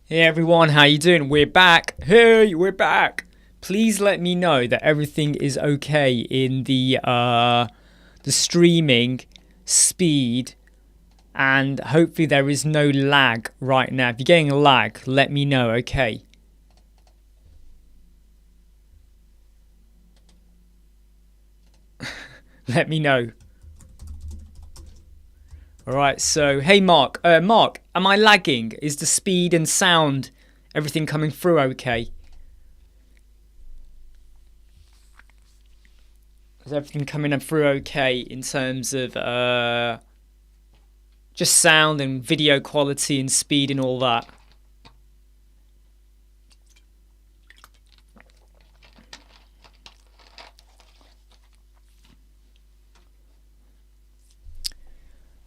Hey everyone, how you doing? We're back. Hey, we're back. Please let me know that everything is okay in the streaming speed, and hopefully there is no lag right now. If you're getting a lag, let me know, okay? Let me know. Alright, so hey Mark. Mark, am I lagging? Is the speed and sound everything coming through okay? Is everything coming through okay in terms of just sound and video quality and speed and all that?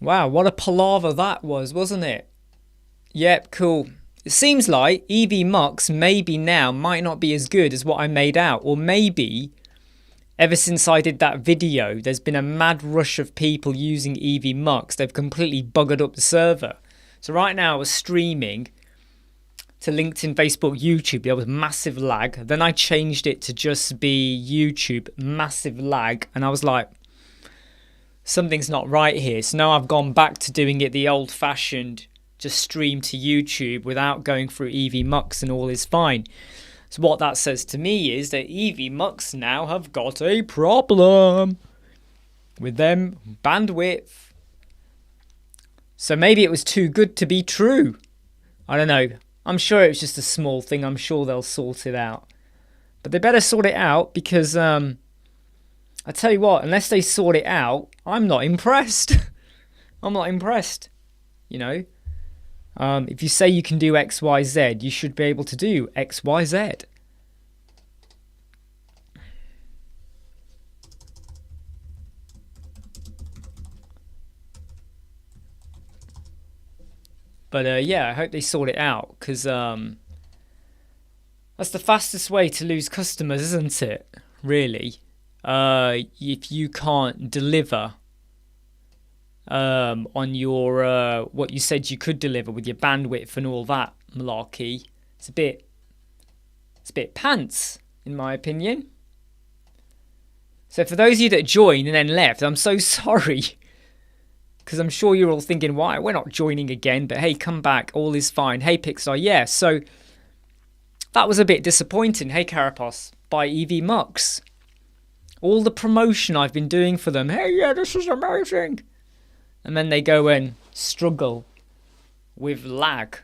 Wow, what a palaver that was, wasn't it? Yep, cool. It seems like EV Mux maybe now might not be as good as what I made out. Or maybe ever since I did that video, there's been a mad rush of people using EV Mux. They've completely buggered up the server. So right now I was streaming to LinkedIn, Facebook, YouTube. There was massive lag. Then I changed it to just be YouTube, massive lag. And I was like, something's not right here. So now I've gone back to doing it the old fashioned, just stream to YouTube without going through EV Mux, and all is fine. So what that says to me is that EV Mux now have got a problem with them bandwidth. So maybe it was too good to be true. I don't know. I'm sure it was just a small thing. I'm sure they'll sort it out. But they better sort it out, because I tell you what, unless they sort it out, I'm not impressed. I'm not impressed. You know, if you say you can do X, Y, Z, you should be able to do X, Y, Z. But yeah, I hope they sort it out, because that's the fastest way to lose customers, isn't it? Really. If you can't deliver on your what you said you could deliver with your bandwidth and all that malarkey, it's a bit pants, in my opinion. So for those of you that joined and then left, I'm so sorry, because I'm sure you're all thinking, why we're not joining again? But hey, come back, all is fine. Hey Pixar, yeah. So that was a bit disappointing. Hey Carapace, by EV Mux. All the promotion I've been doing for them. Hey, yeah, this is amazing. And then they go and struggle with lag.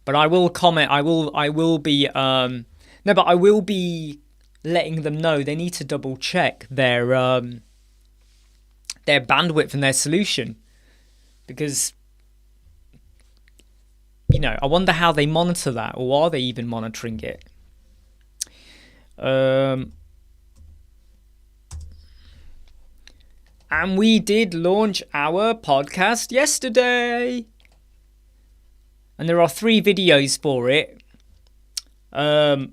But I will comment. I will be no, but I will be letting them know they need to double check their bandwidth and their solution, because you know, I wonder how they monitor that, or are they even monitoring it? And we did launch our podcast yesterday, and there are 3 videos for it,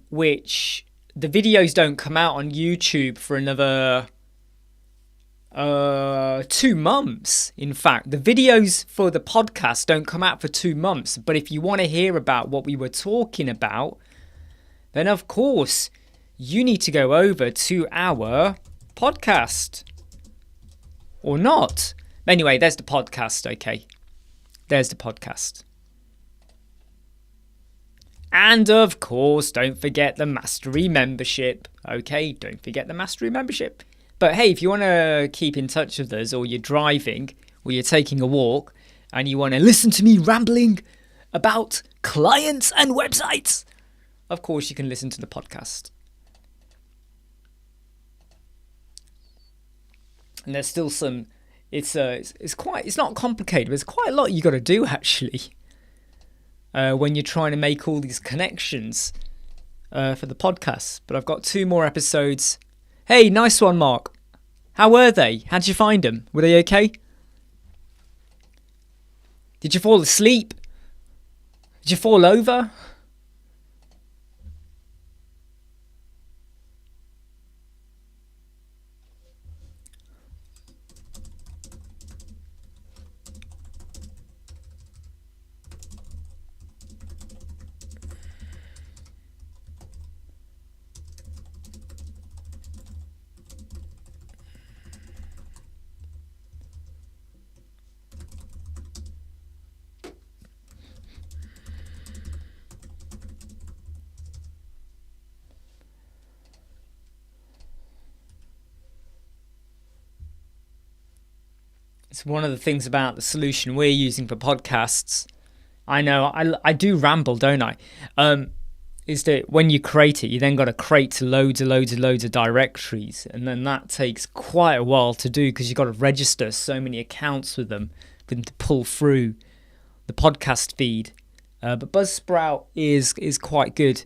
which the videos don't come out on YouTube for another 2 months. In fact, the videos for the podcast don't come out for 2 months. But if you want to hear about what we were talking about, then of course you need to go over to our podcast. Or not. Anyway, there's the podcast, okay? There's the podcast. And of course, don't forget the Mastery membership. Okay, don't forget the Mastery membership. But hey, if you want to keep in touch with us, or you're driving, or you're taking a walk, and you want to listen to me rambling about clients and websites, of course you can listen to the podcast. And there's still some, it's not complicated, but there's quite a lot you got to do actually, when you're trying to make all these connections for the podcast. But I've got 2 more episodes. Hey, nice one, Mark. How were they? How'd you find them? Were they okay? Did you fall asleep? Did you fall over? It's one of the things about the solution we're using for podcasts. I know I do ramble, don't I? Is that when you create it, you then got to create loads of directories, and then that takes quite a while to do because you've got to register so many accounts with them for them to pull through the podcast feed. But Buzzsprout is quite good.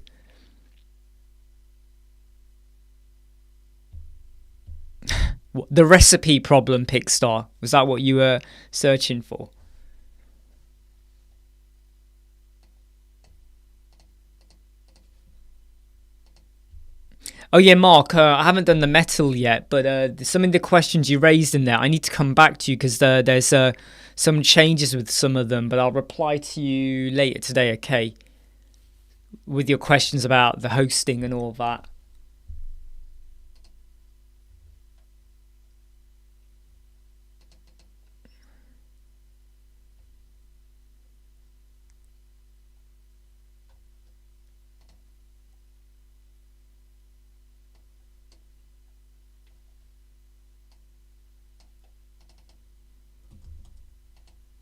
The recipe problem, Pickstar, was that what you were searching for? Oh yeah, Mark, I haven't done the metal yet, but some of the questions you raised in there, I need to come back to you because there's some changes with some of them, but I'll reply to you later today, okay? With your questions about the hosting and all that.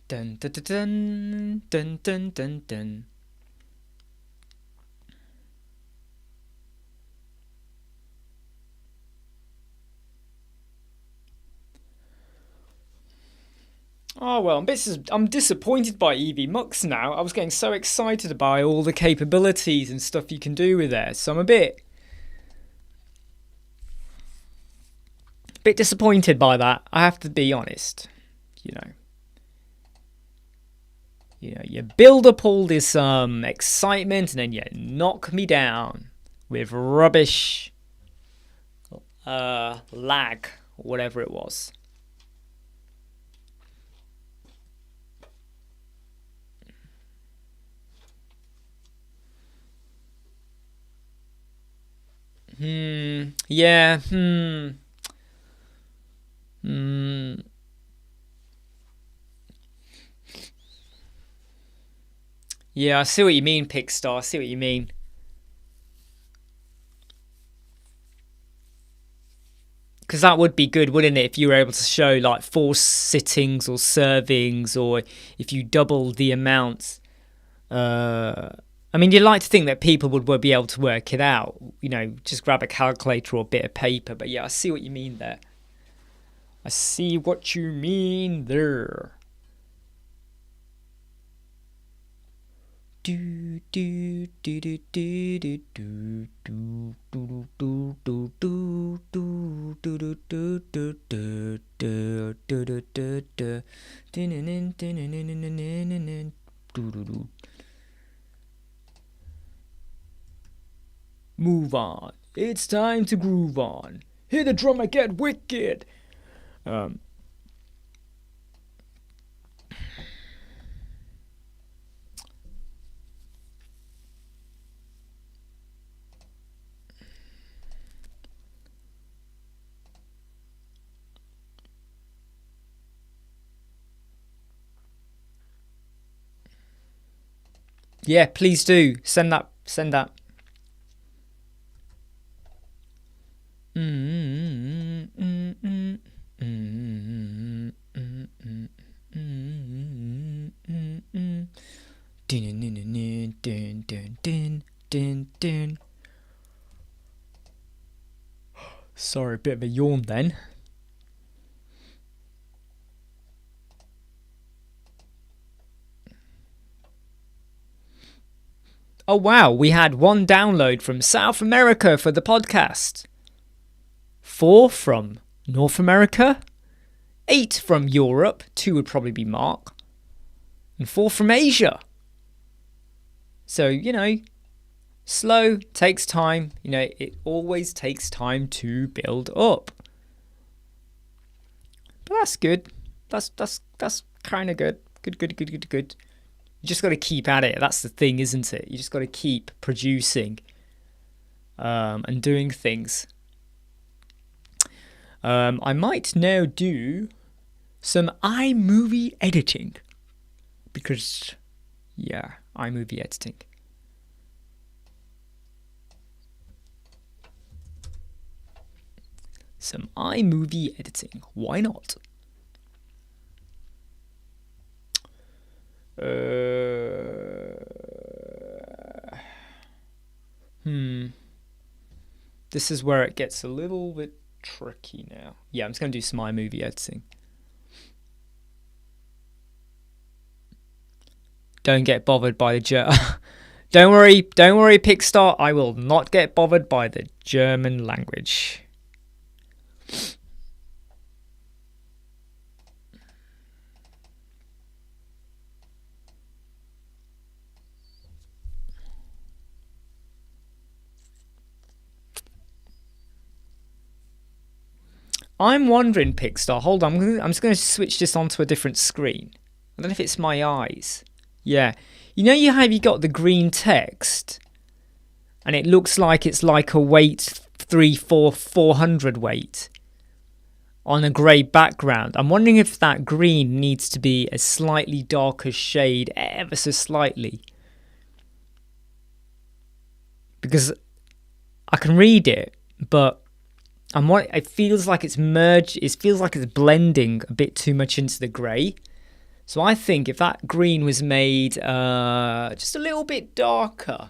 Dun dun dun dun dun dun dun. Oh well, I'm disappointed by EV Mux now. I was getting so excited by all the capabilities and stuff you can do with there, so I'm a bit disappointed by that. I have to be honest. You know, you build up all this excitement and then you knock me down with rubbish lag or whatever it was. Yeah. Yeah, I see what you mean, Pickstar. I see what you mean. Because that would be good, wouldn't it, if you were able to show like 4 sittings or servings, or if you doubled the amounts. I mean, you'd like to think that people would be able to work it out. You know, just grab a calculator or a bit of paper. But yeah, I see what you mean there. I see what you mean there. Do do do do do do do do do do do do do do do do do. Move on. It's time to groove on. Hear the drummer get wicked. Yeah, please do. Send that. Sorry, a bit of a yawn then. Oh wow, we had 1 download from South America for the podcast. 4 from North America. 8 from Europe. 2 would probably be Mark. And 4 from Asia. So, you know, slow, takes time. You know, it always takes time to build up. But that's good. That's kind of good. Good. You just got to keep at it. That's the thing, isn't it? You just got to keep producing and doing things. I might now do some iMovie editing because, yeah, iMovie editing. Some iMovie editing. Why not? This is where it gets a little bit tricky now. Yeah, I'm just going to do some iMovie editing. Don't get bothered by the don't worry, Pixar. I will not get bothered by the German language. I'm wondering, Pixar. Hold on, I'm just going to switch this onto a different screen. I don't know if it's my eyes. Yeah, you know you got the green text, and it looks like it's like a weight 400 weight on a grey background. I'm wondering if that green needs to be a slightly darker shade, ever so slightly, because I can read it, but it feels like it's merged. It feels like it's blending a bit too much into the grey. So I think if that green was made just a little bit darker,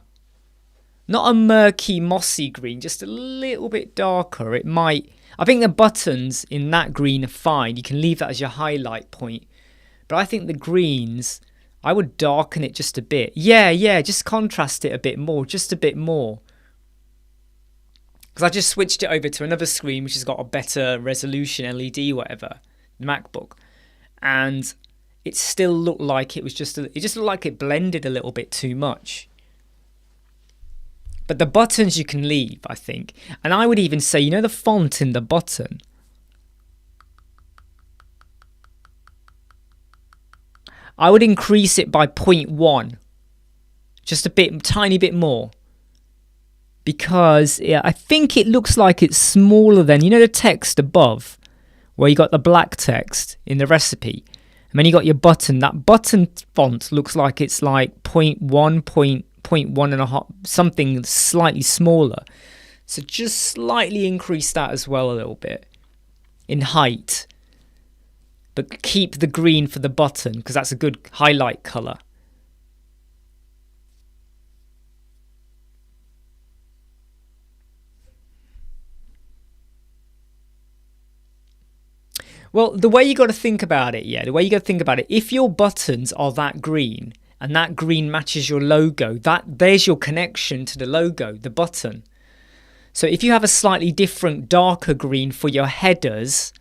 not a murky, mossy green, just a little bit darker, it might... I think the buttons in that green are fine. You can leave that as your highlight point. But I think the greens, I would darken it just a bit. Yeah, just contrast it a bit more, just a bit more. Because I just switched it over to another screen which has got a better resolution, LED, whatever, the MacBook. And it still looked like it was just looked like it blended a little bit too much. But the buttons you can leave, I think. And I would even say, you know the font in the button? I would increase it by 0.1. Just a bit, tiny bit more. Because I think it looks like it's smaller than, you know the text above? Where you got the black text in the recipe. And then you got your button. That button font looks like it's like 0.1, 0.1.5, something slightly smaller. So just slightly increase that as well a little bit in height. But keep the green for the button because that's a good highlight color. Well, the way you got to think about it, if your buttons are that green and that green matches your logo, there's your connection to the logo, the button. So if you have a slightly different, darker green for your headers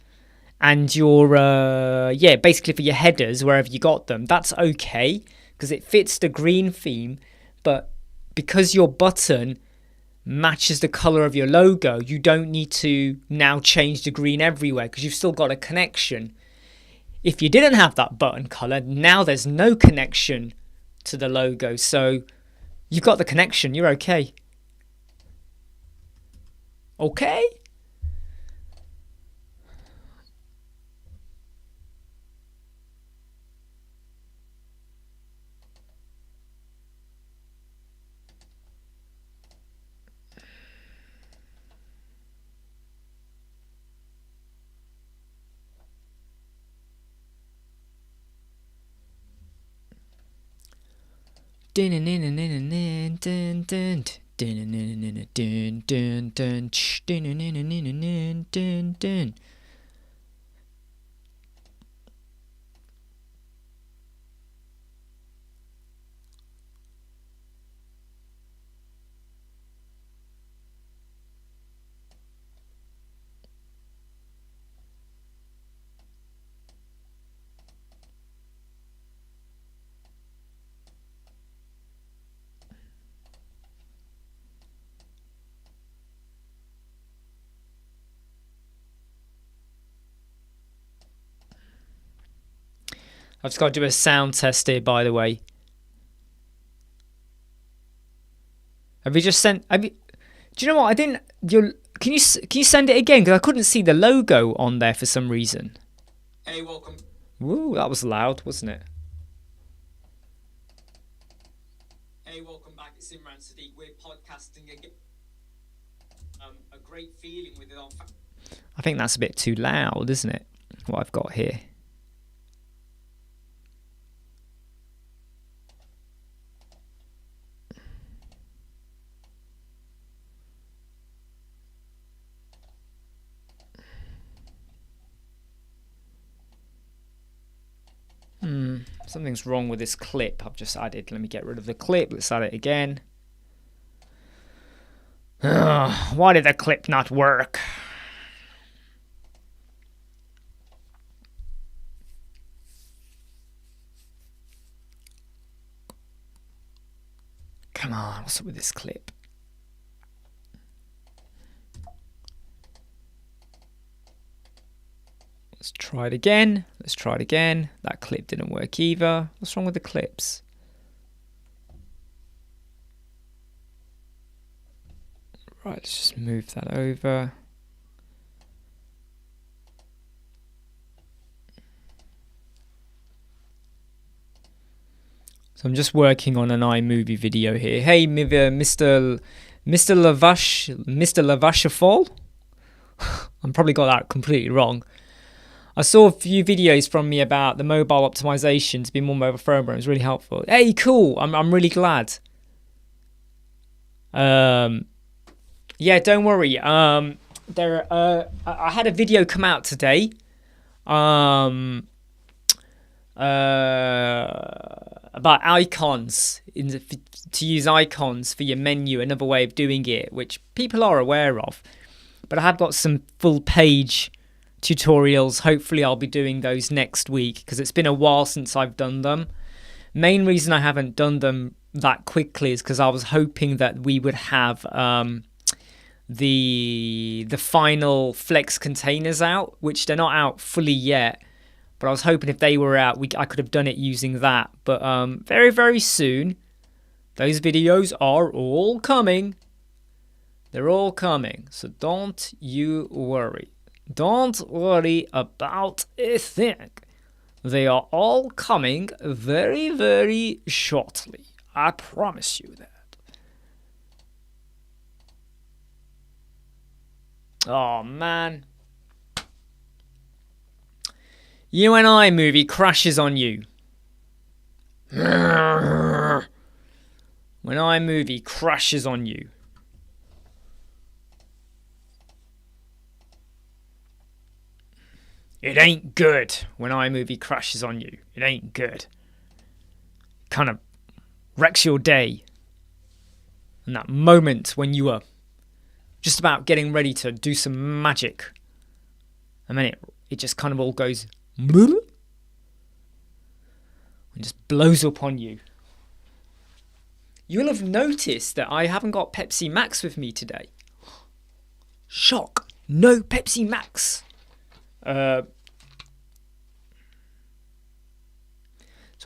and your, basically for your headers, wherever you got them, that's okay because it fits the green theme. But because your button matches the color of your logo, you don't need to now change the green everywhere because you've still got a connection. If you didn't have that button color, now there's no connection to the logo, so you've got the connection, you're okay. Okay? I've just got to do a sound test here, by the way. Have you just sent? Do you know what? I didn't. Can you send it again? Because I couldn't see the logo on there for some reason. Hey, welcome. Woo, that was loud, wasn't it? Hey, welcome back. It's Imran, Siddiq. We're podcasting again. A great feeling with it on. I think that's a bit too loud, isn't it? What I've got here. Something's wrong with this clip I've just added. Let me get rid of the clip. Let's add it again. Why did the clip not work? Come on, what's up with this clip? Let's try it again. Let's try it again. That clip didn't work either. What's wrong with the clips? Right, let's just move that over. So I'm just working on an iMovie video here. Hey, Mr. Lavashafall? I probably got that completely wrong. I saw a few videos from me about the mobile optimization to be more mobile firmware. It was really helpful. Hey, cool. I'm really glad. Yeah, don't worry. I had a video come out today. About icons, to use icons for your menu, another way of doing it, which people are aware of. But I have got some full page tutorials. Hopefully I'll be doing those next week because it's been a while since I've done them. Main reason I haven't done them that quickly is because I was hoping that we would have the final Flex containers out, which they're not out fully yet. But I was hoping if they were out, I could have done it using that. But very, very soon, those videos are all coming. They're all coming. So don't you worry. Don't worry about a thing. They are all coming very, very shortly. I promise you that. Oh, man. You and I movie crashes on you. When iMovie crashes on you. It ain't good when iMovie crashes on you. It ain't good. Kind of wrecks your day. And that moment when you are just about getting ready to do some magic. And then it just kind of all goes and just blows up on you. You'll have noticed that I haven't got Pepsi Max with me today. Shock. No Pepsi Max. So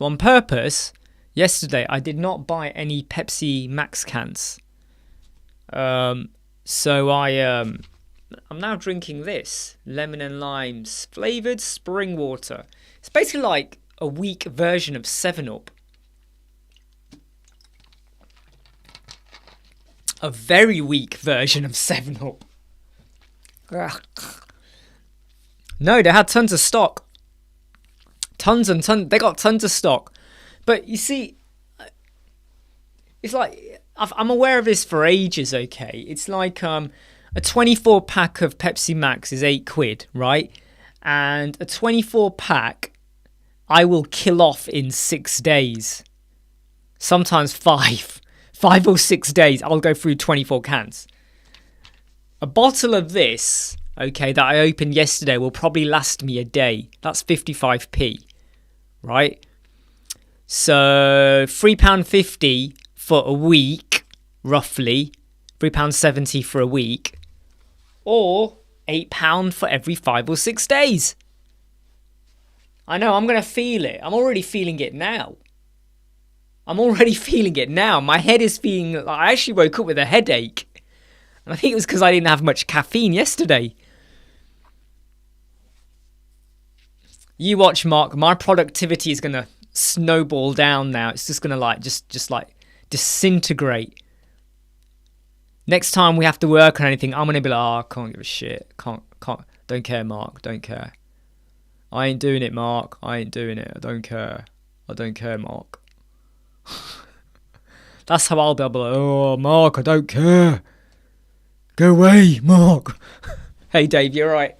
on purpose, yesterday I did not buy any Pepsi Max cans. So I'm now drinking this lemon and lime flavored spring water. It's basically like a weak version of 7-Up. A very weak version of 7-Up. No, they had tons of stock. Tons and tons. They got tons of stock. But you see, it's like, I'm aware of this for ages, okay? It's like a 24 pack of Pepsi Max is £8, right? And a 24 pack I will kill off in 6 days. Sometimes 5. 5 or 6 days, I'll go through 24 cans. A bottle of this, okay, that I opened yesterday will probably last me a day. That's 55p, right? So £3.50 for a week, roughly. £3.70 for a week. Or £8 for every 5 or 6 days. I know, I'm going to feel it. I'm already feeling it now. My head is feeling... I actually woke up with a headache. And I think it was because I didn't have much caffeine yesterday. You watch, Mark. My productivity is going to snowball down now. It's just going to just disintegrate. Next time we have to work on anything, I'm going to be like, oh, I can't give a shit. Can't. Don't care, Mark. Don't care. I ain't doing it, Mark. I ain't doing it. I don't care. I don't care, Mark. That's how I'll be able to, oh, Mark, I don't care. Go away, Mark. Hey, Dave, you're right.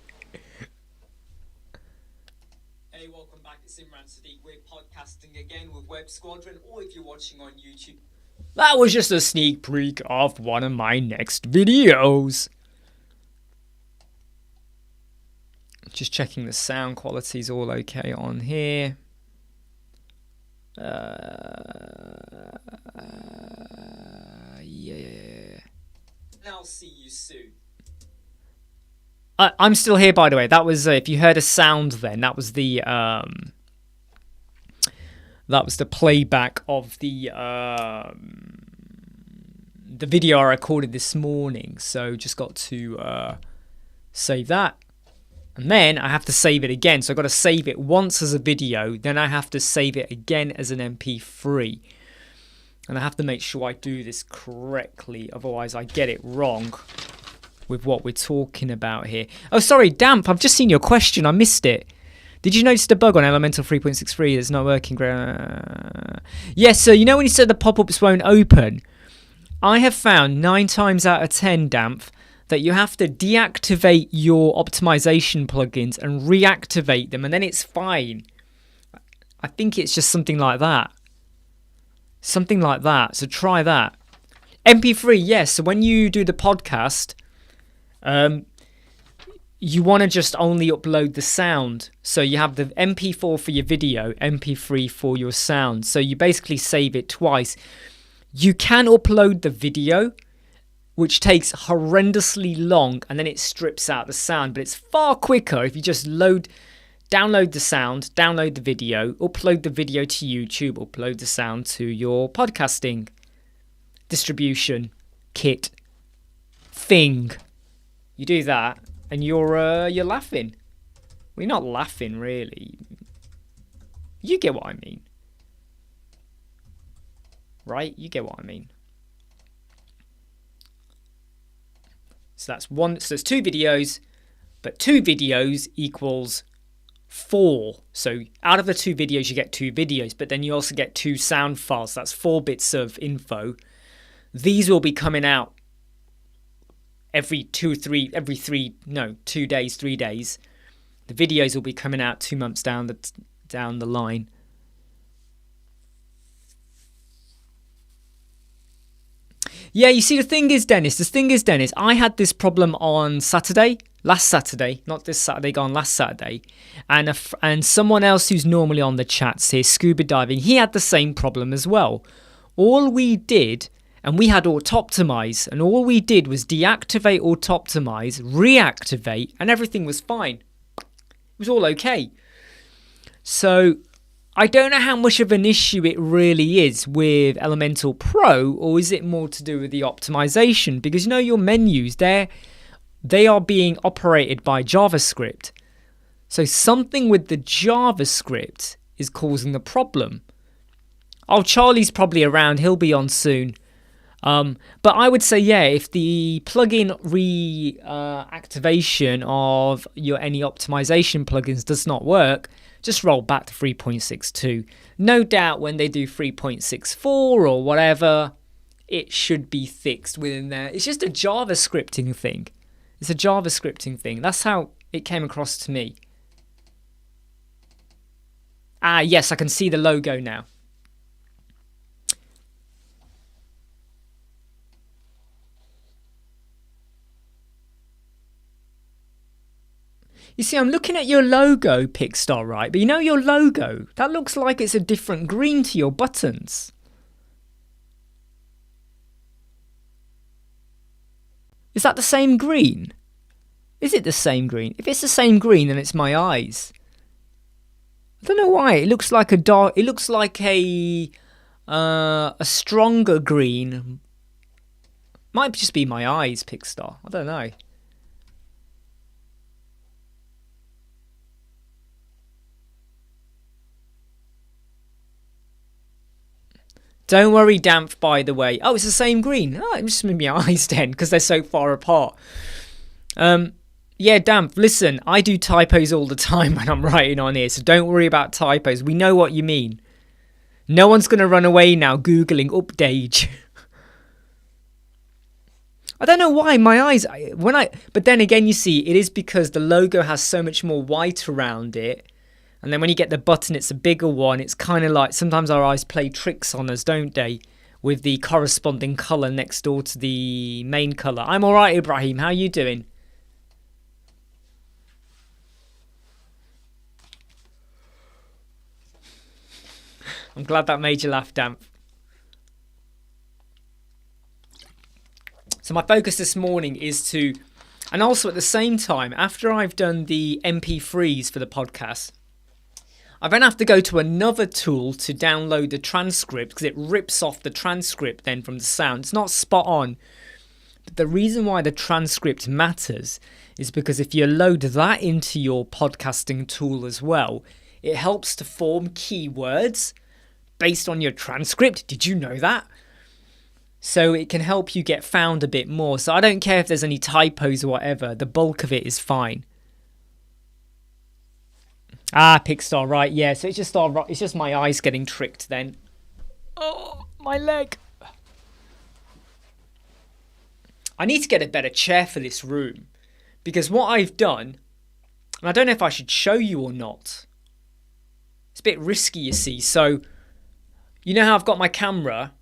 Hey, welcome back. It's Imran, Siddiq. We're podcasting web Squadron, or if you're watching on YouTube. That was just a sneak peek of one of my next videos. Just checking the sound quality is all okay on here. Yeah. And I'll see you soon. I'm still here, by the way. That was if you heard a sound, then that was the playback of the video I recorded this morning. So just got to save that, and then I have to save it again. So I've got to save it once as a video, then I have to save it again as an MP3, and I have to make sure I do this correctly, otherwise I get it wrong with what we're talking about here. Oh, sorry, Damp, I've just seen your question. I missed it. Did you notice the bug on Elementor 3.63 that's not working? Yes, so you know when you said the pop-ups won't open? I have found 9 times out of 10, Damp, that you have to deactivate your optimization plugins and reactivate them, and then it's fine. I think it's just something like that. Something like that. So try that. MP3, yes. So when you do the podcast, you want to just only upload the sound. So you have the MP4 for your video, MP3 for your sound. So you basically save it twice. You can upload the video, which takes horrendously long, and then it strips out the sound. But it's far quicker if you just download the sound, download the video, upload the video to YouTube, upload the sound to your podcasting distribution kit thing. You do that, and you're laughing. Well, you're not laughing, really. You get what I mean. Right? You get what I mean. So that's one. So there's 2 videos, but 2 videos equals 4. So out of the 2 videos, you get 2 videos, but then you also get 2 sound files. That's 4 bits of info. These will be coming out every 2 days, 3 days. The videos will be coming out 2 months down the line. Yeah, you see, the thing is, Dennis, I had this problem on last Saturday, not this Saturday, gone last Saturday, and someone else who's normally on the chats here, Scuba Diving, he had the same problem as well. All we did, and we had auto-optimize, and all we did was deactivate auto-optimize, reactivate, and everything was fine. It was all okay. So I don't know how much of an issue it really is with Elementor Pro, or is it more to do with the optimization? Because you know your menus, they are being operated by JavaScript. So something with the JavaScript is causing the problem. Oh, Charlie's probably around. He'll be on soon. But I would say, yeah, if the plugin reactivation of your any optimization plugins does not work, just roll back to 3.62. No doubt when they do 3.64 or whatever, it should be fixed within there. It's just a JavaScripting thing. It's a JavaScripting thing. That's how it came across to me. Ah, yes, I can see the logo now. You see, I'm looking at your logo, Pixstar, right? But you know your logo? That looks like it's a different green to your buttons. Is that the same green? Is it the same green? If it's the same green, then it's my eyes. I don't know why. It looks like a stronger green. Might just be my eyes, Pixstar. I don't know. Don't worry, Damp, by the way. Oh, it's the same green. Oh, it just made my eyes then, because they're so far apart. Yeah, Damp, listen, I do typos all the time when I'm writing on here, so don't worry about typos. We know what you mean. No one's going to run away now Googling update. I don't know why my eyes... But then again, you see, it is because the logo has so much more white around it And then when you get the button, it's a bigger one. It's kind of like, sometimes our eyes play tricks on us, don't they? With the corresponding colour next door to the main colour. I'm alright, Ibrahim. How you doing? I'm glad that made you laugh, Damp. So my focus this morning is to, and also at the same time, after I've done the MP3s for the podcast, I then have to go to another tool to download the transcript because it rips off the transcript then from the sound. It's not spot on. But the reason why the transcript matters is because if you load that into your podcasting tool as well, it helps to form keywords based on your transcript. Did you know that? So it can help you get found a bit more. So I don't care if there's any typos or whatever. The bulk of it is fine. Ah, Pixar, right, yeah. So it's just my eyes getting tricked then. Oh, my leg. I need to get a better chair for this room. Because what I've done, and I don't know if I should show you or not. It's a bit risky, you see. So, you know how I've got my camera,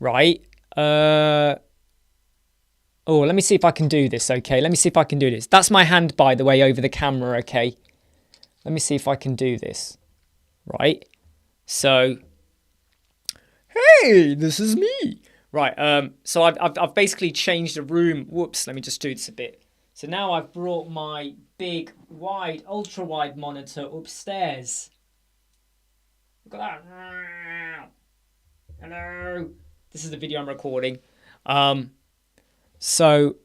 right? Oh, let me see if I can do this, okay? Let me see if I can do this. That's my hand, by the way, over the camera, okay? Let me see if I can do this. Right. So, hey, this is me. Right. So I've basically changed the room. Whoops. Let me just do this a bit. So now I've brought my big, wide, ultra wide monitor upstairs. Look at that. Hello. This is the video I'm recording. So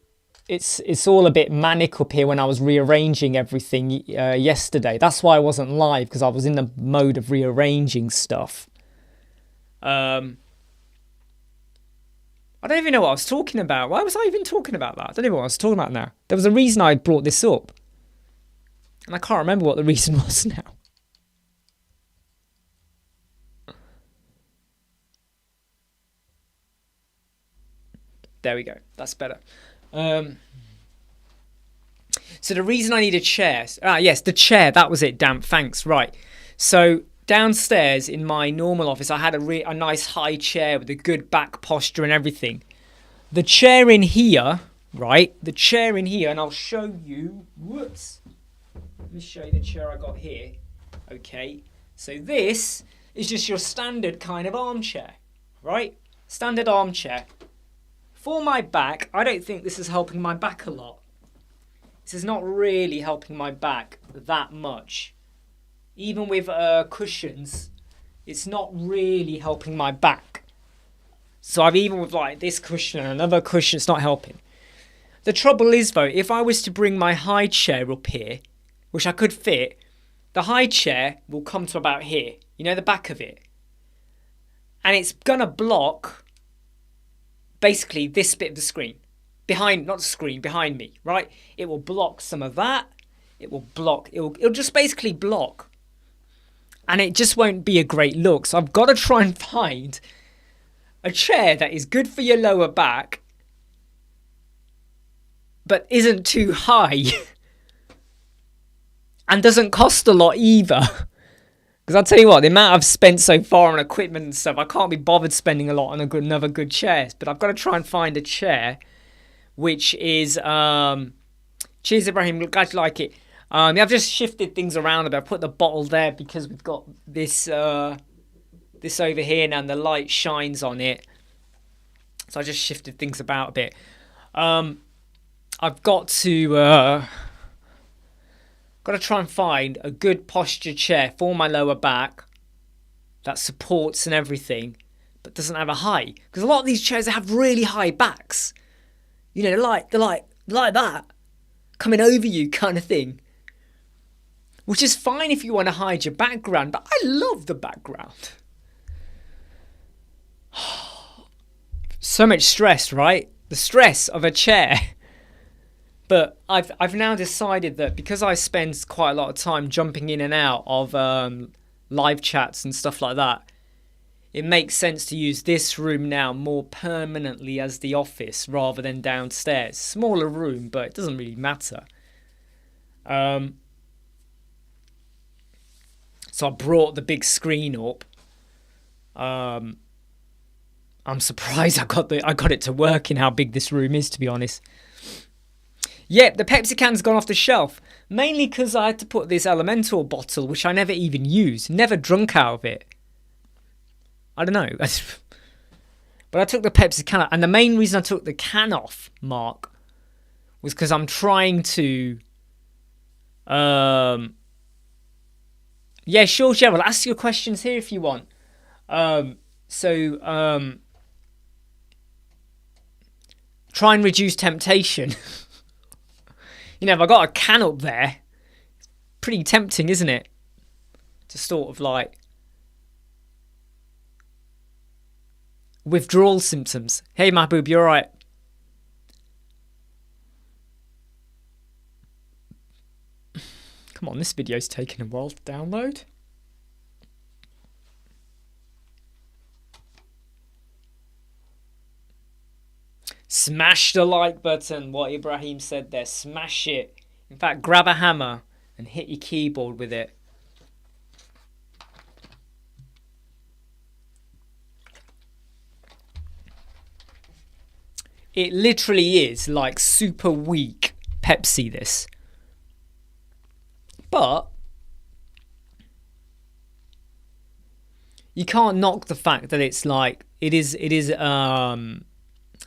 it's all a bit manic up here when I was rearranging everything yesterday. That's why I wasn't live, because I was in the mode of rearranging stuff. I don't even know what I was talking about. Why was I even talking about that? I don't know what I was talking about now. There was a reason I brought this up. And I can't remember what the reason was now. There we go. That's better. So the reason I need a chair... yes, the chair. That was it, Damp. Thanks. Right. So downstairs in my normal office, I had a nice high chair with a good back posture and everything. The chair in here, right? The chair in here, and I'll show you... Whoops. Let me show you the chair I got here. Okay. So this is just your standard kind of armchair, right? Standard armchair. For my back, I don't think this is helping my back a lot. This is not really helping my back that much. Even with cushions, it's not really helping my back. So I've even with like this cushion and another cushion, it's not helping. The trouble is though, if I was to bring my high chair up here, which I could fit, the high chair will come to about here. You know, the back of it. And it's gonna block basically this bit of the screen. Behind, not the screen, behind me, right? It will block some of that. It will block, it'll just basically block. And it just won't be a great look. So I've got to try and find a chair that is good for your lower back, but isn't too high. And doesn't cost a lot either. Because I'll tell you what, the amount I've spent so far on equipment and stuff, I can't be bothered spending a lot on another good chair. But I've got to try and find a chair which is... cheers, Ibrahim. Glad you like it. I've just shifted things around a bit. I put the bottle there because we've got this this over here now and the light shines on it. So I just shifted things about a bit. I've got to... got to try and find a good posture chair for my lower back that supports and everything, but doesn't have a high. Because a lot of these chairs, they have really high backs. You know, they're like that, coming over you kind of thing. Which is fine if you want to hide your background, but I love the background. So much stress, right? The stress of a chair. But I've now decided that because I spend quite a lot of time jumping in and out of live chats and stuff like that, it makes sense to use this room now more permanently as the office rather than downstairs. Smaller room, but it doesn't really matter. So I brought the big screen up. I'm surprised I got it to work in how big this room is, to be honest. Yep, the Pepsi can's gone off the shelf. Mainly because I had to put this Elementor bottle, which I never even used. Never drunk out of it. I don't know. But I took the Pepsi can off. And the main reason I took the can off, Mark, was because I'm trying to... Yeah, sure, Gerald. Ask your questions here if you want. Try and reduce temptation. You know, if I got a can up there, it's pretty tempting, isn't it? To sort of like withdrawal symptoms. Hey, Mahbub, you alright? Come on, this video's taking a while to download. Smash the like button, what Ibrahim said there. Smash it. In fact, grab a hammer and hit your keyboard with it. It literally is like super weak Pepsi, this. But you can't knock the fact that it's like, it is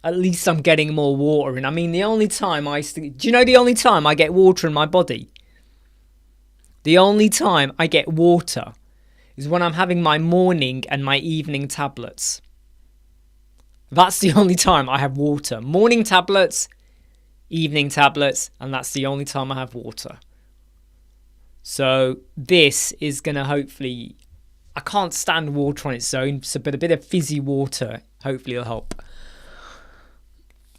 at least I'm getting more water in. I mean, the only time do you know the only time I get water in my body? The only time I get water is when I'm having my morning and my evening tablets. That's the only time I have water. Morning tablets, evening tablets, and that's the only time I have water. So this is going to hopefully... I can't stand water on its own, but a bit of fizzy water hopefully will help.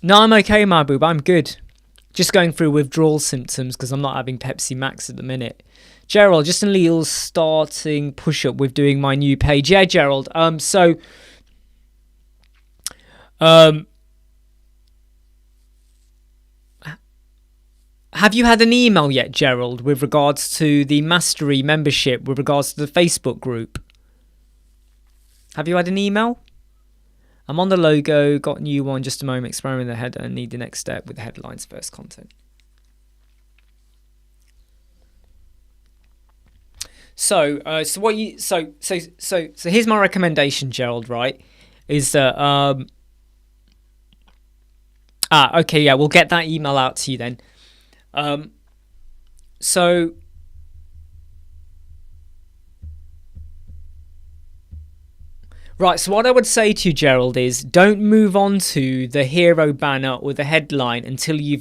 No, I'm okay, Mahbub. I'm good. Just going through withdrawal symptoms because I'm not having Pepsi Max at the minute. Gerald, just a little starting push-up with doing my new page. Yeah, Gerald. Have you had an email yet, Gerald, with regards to the Mastery membership, with regards to the Facebook group? Have you had an email? I'm on the logo, got a new one, just a moment, experimenting with the header, and need the next step with the headlines first content. So here's my recommendation, Gerald, right? Is that okay, yeah, we'll get that email out to you then. Right, so what I would say to you, Gerald, is don't move on to the hero banner or the headline until you've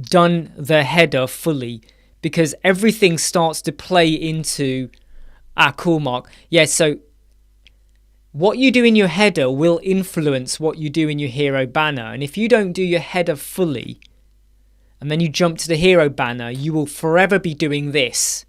done the header fully, because everything starts to play into cool, Mark. Yeah, so what you do in your header will influence what you do in your hero banner, and if you don't do your header fully and then you jump to the hero banner, you will forever be doing this.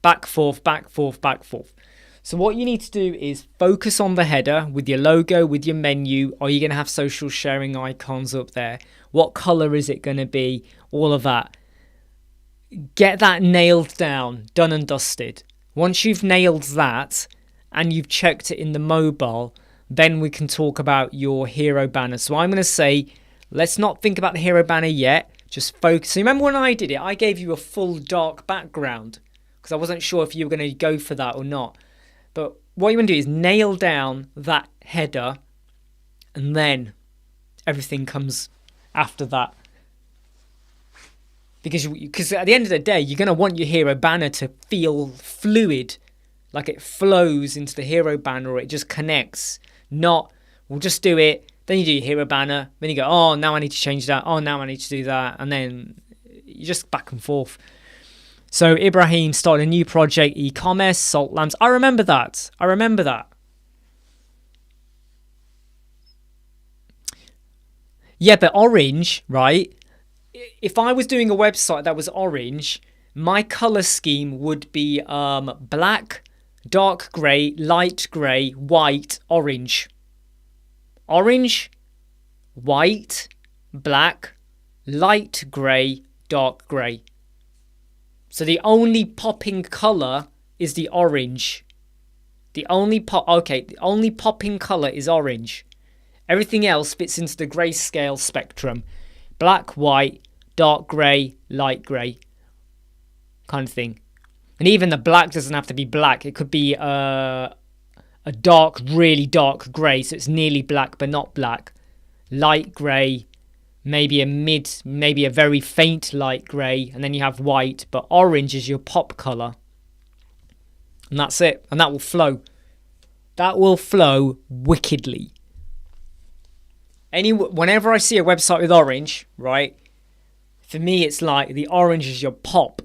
Back, forth, back, forth, back, forth. So what you need to do is focus on the header with your logo, with your menu. Are you going to have social sharing icons up there? What color is it going to be? All of that. Get that nailed down, done and dusted. Once you've nailed that and you've checked it in the mobile, then we can talk about your hero banner. So I'm going to say, let's not think about the hero banner yet. Just focus. So remember when I did it, I gave you a full dark background, because I wasn't sure if you were going to go for that or not. But what you want to do is nail down that header, and then everything comes after that. Because at the end of the day, you're going to want your hero banner to feel fluid, like it flows into the hero banner, or it just connects. Not, we'll just do it, then you do your hero banner, then you go, oh, now I need to change that, oh, now I need to do that, and then you just back and forth. So Ibrahim started a new project, e-commerce, salt lamps. I remember that. Yeah, but orange, right? If I was doing a website that was orange, my color scheme would be black, dark grey, light grey, white, orange. Orange, white, black, light grey, dark grey. So the only popping colour is the orange. The only popping colour is orange. Everything else fits into the grayscale spectrum. Black, white, dark grey, light grey kind of thing. And even the black doesn't have to be black. It could be a dark, really dark grey, so it's nearly black but not black. Light grey, maybe a very faint light grey, and then you have white, but orange is your pop colour. And that's it. And that will flow. That will flow wickedly. Whenever I see a website with orange, right, for me it's like the orange is your pop.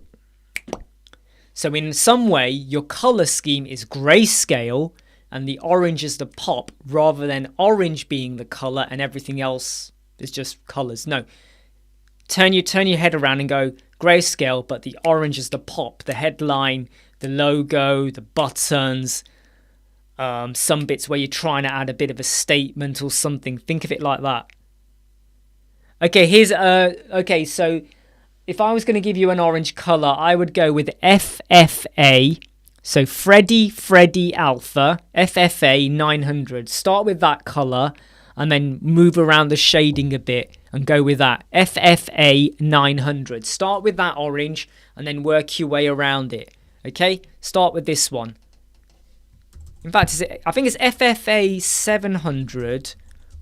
So in some way, your colour scheme is grayscale and the orange is the pop, rather than orange being the colour and everything else is just colours. No. Turn your head around and go grayscale, but the orange is the pop, the headline, the logo, the buttons, some bits where you're trying to add a bit of a statement or something. Think of it like that. Okay, so if I was going to give you an orange colour, I would go with FFA. So Freddy Alpha, FFA 900. Start with that colour and then move around the shading a bit and go with that. FFA 900. Start with that orange and then work your way around it. Okay? Start with this one. In fact, I think it's FFA 700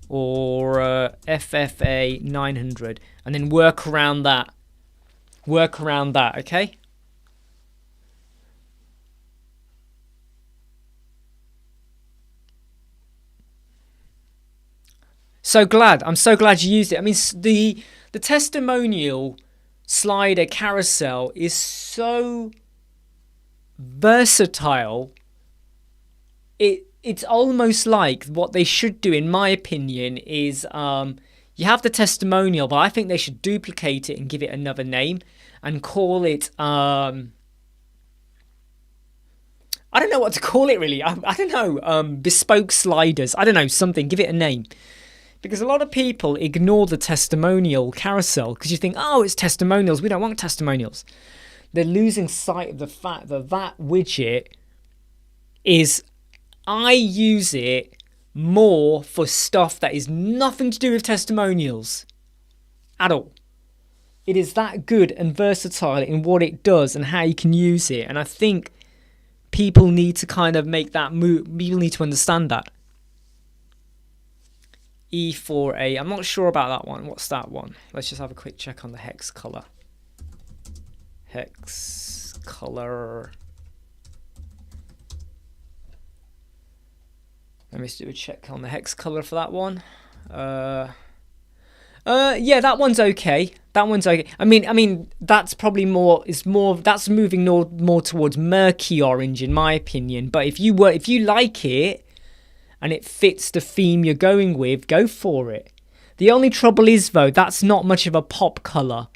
or FFA 900. And then work around that. Work around that, okay? I'm so glad you used it. I mean, the testimonial slider carousel is so versatile. It's almost like what they should do, in my opinion, is you have the testimonial, but I think they should duplicate it and give it another name and call it I don't know what to call it really. I don't know, bespoke sliders. I don't know, something. Give it a name. Because a lot of people ignore the testimonial carousel because you think, oh, it's testimonials. We don't want testimonials. They're losing sight of the fact that that widget is, I use it more for stuff that is nothing to do with testimonials at all. It is that good and versatile in what it does and how you can use it. And I think people need to kind of make that move. People need to understand that. E4A. I'm not sure about that one. What's that one? Let's just have a quick check on the hex color. Hex color. Let me just do a check on the hex color for that one. Yeah, that one's okay. That one's okay. I mean, that's probably more. That's moving more towards murky orange, in my opinion. But if you like it and it fits the theme you're going with, go for it. The only trouble is, though, that's not much of a pop color.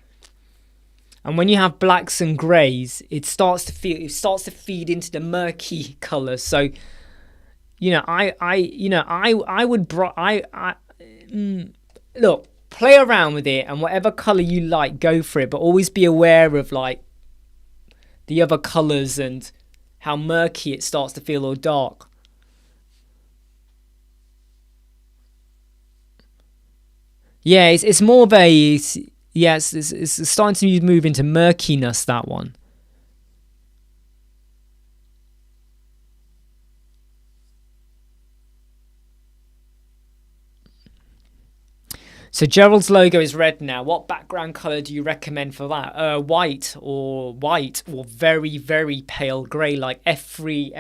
And when you have blacks and greys, it starts to feed into the murky colors. So, you know, I would look, play around with it, and whatever color you like, go for it. But always be aware of like the other colors and how murky it starts to feel or dark. Yeah, it's more of a, yes, it's starting to move into murkiness, that one. So Gerald's logo is red now. What background color do you recommend for that? White or very, very pale grey, like F3.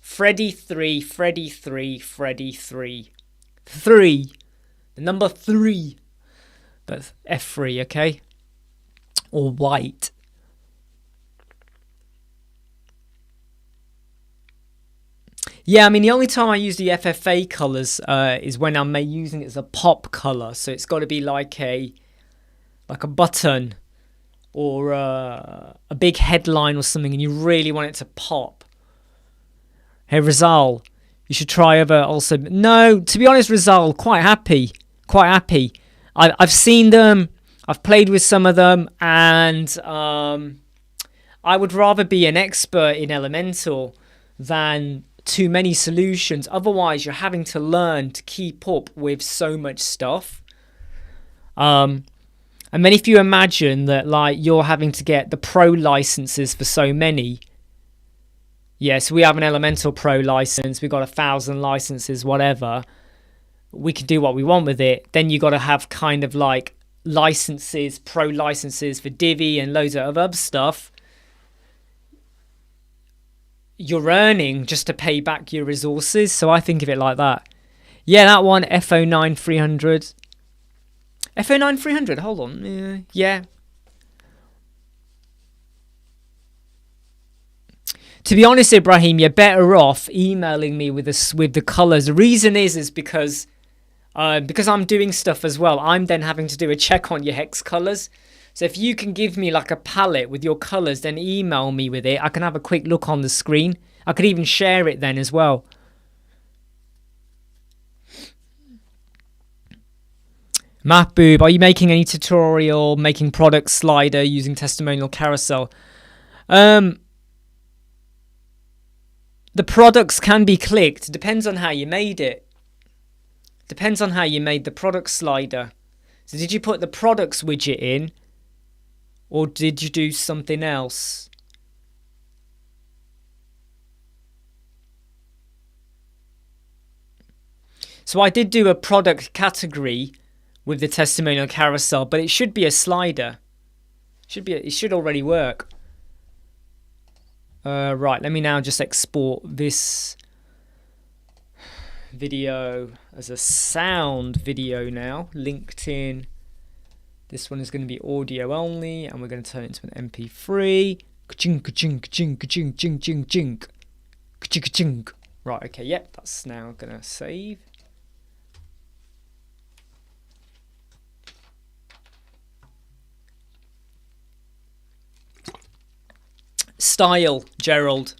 Freddy 3. 3, the number 3, but F3, okay, or white. Yeah, I mean, the only time I use the FFA colors is when I'm using it as a pop color. So it's got to be like a button or a big headline or something, and you really want it to pop. Hey, Rizal, you should try over also. No, to be honest, Rizal, quite happy. I've seen them. I've played with some of them, and I would rather be an expert in Elementor than too many solutions. Otherwise, you're having to learn to keep up with so much stuff. And then if you imagine that, like, you're having to get the pro licenses for so many. Yes, we have an Elementor Pro license. We've got 1,000 licenses, whatever. We can do what we want with it. Then you got to have kind of like licenses, pro licenses for Divi and loads of other stuff. You're earning just to pay back your resources. So I think of it like that. Yeah, that one, FO9 300. FO9 300, hold on. Yeah. To be honest, Ibrahim, you're better off emailing me with the colours. The reason is because I'm doing stuff as well. I'm then having to do a check on your hex colours. So if you can give me like a palette with your colours, then email me with it. I can have a quick look on the screen. I could even share it then as well. Mahboob, are you making any tutorial making product slider using testimonial carousel? The products can be clicked. Depends on how you made it. Depends on how you made the product slider. So did you put the products widget in? Or did you do something else? So I did do a product category with the testimonial carousel, but it should be a slider. It should already work. Right, let me now just export this video as a sound video now. LinkedIn. This one is going to be audio only, and we're going to turn it into an MP3. Ka-ching, ka-ching, ka-ching, ka-ching, ching, ching, ching. Ka-ching, ka-ching. Right, okay, yep, that's now going to save. Style, Gerald.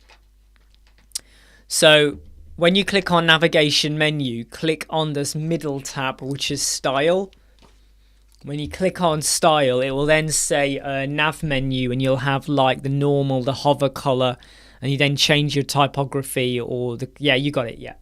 So when you click on navigation menu, click on this middle tab, which is style. When you click on style, it will then say nav menu, and you'll have like the normal, the hover color, and you then change your typography or the, yeah, you got it, yeah.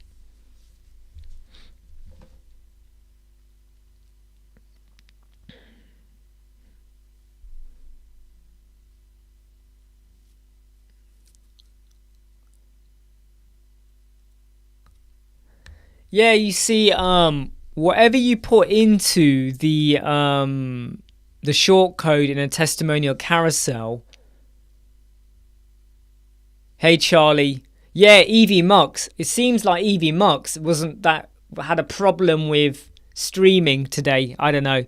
Yeah, you see, whatever you put into the shortcode in a testimonial carousel. Hey Charlie, yeah, EV Mux. It seems like EV Mux had a problem with streaming today. I don't know.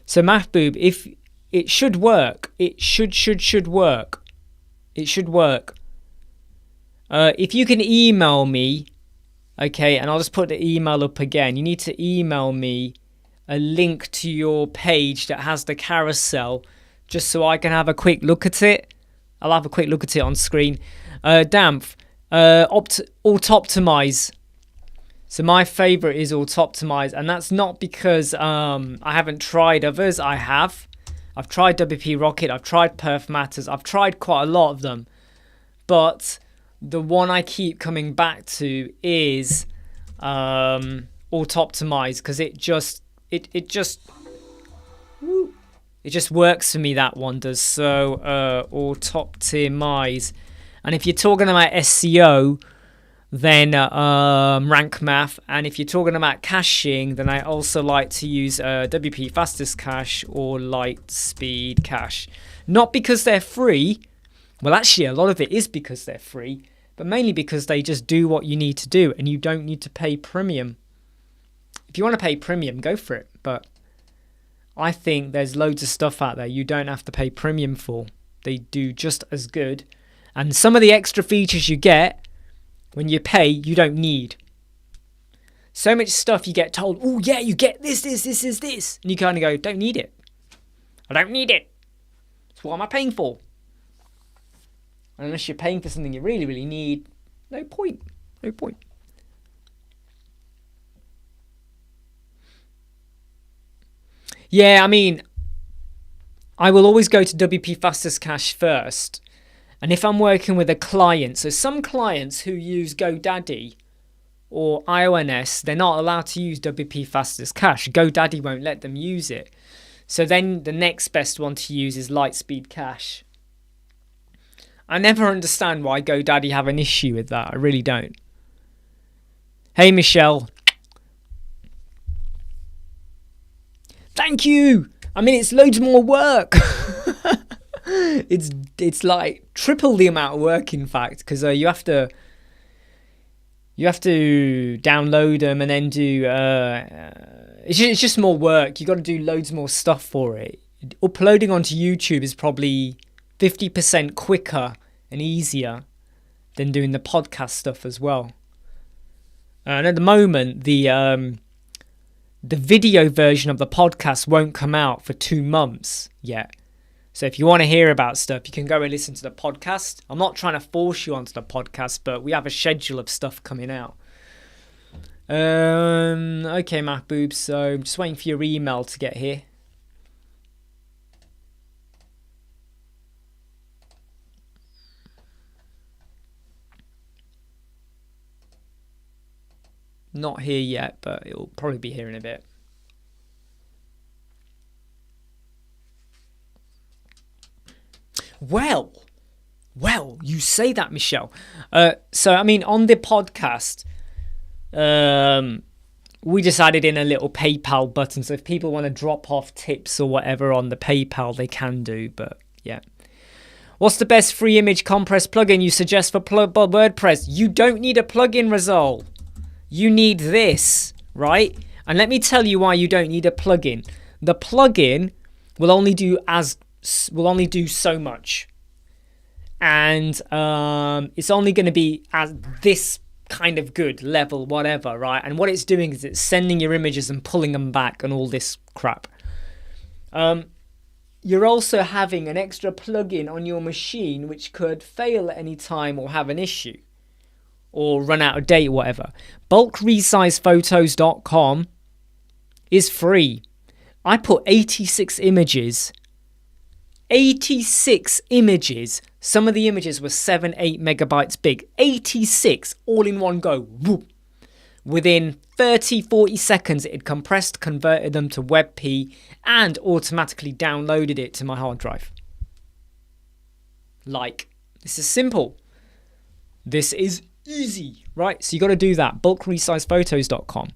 So Mahboob, if it should work, it should work. It should work. If you can email me, okay, and I'll just put the email up again. You need to email me a link to your page that has the carousel, just so I can have a quick look at it. I'll have a quick look at it on screen. Dampf, Alt-Optimize. So my favorite is Alt-Optimize, and that's not because I haven't tried others. I have. I've tried WP Rocket. I've tried Perf Matters. I've tried quite a lot of them, but the one I keep coming back to is Alt-Optimize, because it just works for me. That one does. So Alt-Optimize, and if you're talking about SEO, then Rank Math, and if you're talking about caching, then I also like to use WP Fastest Cache or Lightspeed Cache. Not because they're free. Well, actually, a lot of it is because they're free, but mainly because they just do what you need to do, and you don't need to pay premium. If you want to pay premium, go for it, but I think there's loads of stuff out there you don't have to pay premium for. They do just as good, and some of the extra features you get when you pay, you don't need. So much stuff you get told, oh yeah, you get this, and you kind of go, don't need it. I don't need it. So what am I paying for? Unless you're paying for something you really, really need, no point. No point. Yeah, I mean, I will always go to WP Fastest Cache first. And if I'm working with a client, so some clients who use GoDaddy or IONS, they're not allowed to use WP Fastest Cache. GoDaddy won't let them use it. So then the next best one to use is Lightspeed Cache. I never understand why GoDaddy have an issue with that. I really don't. Hey, Michelle. Thank you. I mean, it's loads more work. It's like triple the amount of work, in fact, because you have to download them and then do. It's just more work. You got to do loads more stuff for it. Uploading onto YouTube is probably 50% quicker and easier than doing the podcast stuff as well. And at the moment, the video version of the podcast won't come out for 2 months yet. So if you want to hear about stuff, you can go and listen to the podcast. I'm not trying to force you onto the podcast, but we have a schedule of stuff coming out. Okay, Mahboob, so I'm just waiting for your email to get here. Not here yet, but it'll probably be here in a bit. Well, you say that, Michelle. So, I mean, on the podcast, we decided in a little PayPal button. So if people want to drop off tips or whatever on the PayPal, they can do. But, yeah. What's the best free image compress plugin you suggest for WordPress? You don't need a plugin, Razal. You need this, right? And let me tell you why you don't need a plugin. The plugin will only do so much, and it's only going to be at this kind of good level, whatever, right? And what it's doing is it's sending your images and pulling them back and all this crap. You're also having an extra plugin on your machine which could fail at any time or have an issue or run out of date, whatever. BulkResizePhotos.com is free. I put 86 images. 86 images. Some of the images were 7-8 megabytes big. 86 all in one go. Whoop. Within 30-40 seconds, it had compressed, converted them to WebP, and automatically downloaded it to my hard drive. This is simple. This is easy, right? So you got to do that. BulkResizePhotos.com.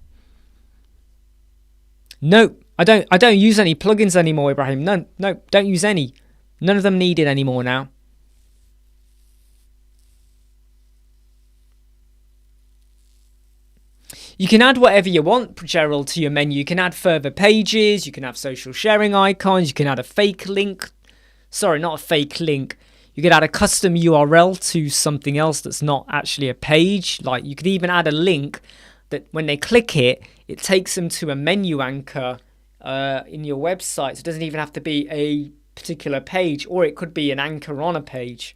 No, I don't use any plugins anymore, Ibrahim. No, don't use any. None of them needed anymore now. You can add whatever you want, Gerald, to your menu. You can add further pages. You can have social sharing icons. You can add a fake link. Sorry, not a fake link. You could add a custom URL to something else that's not actually a page. Like you could even add a link that when they click it, it takes them to a menu anchor in your website. So it doesn't even have to be a particular page, or it could be an anchor on a page.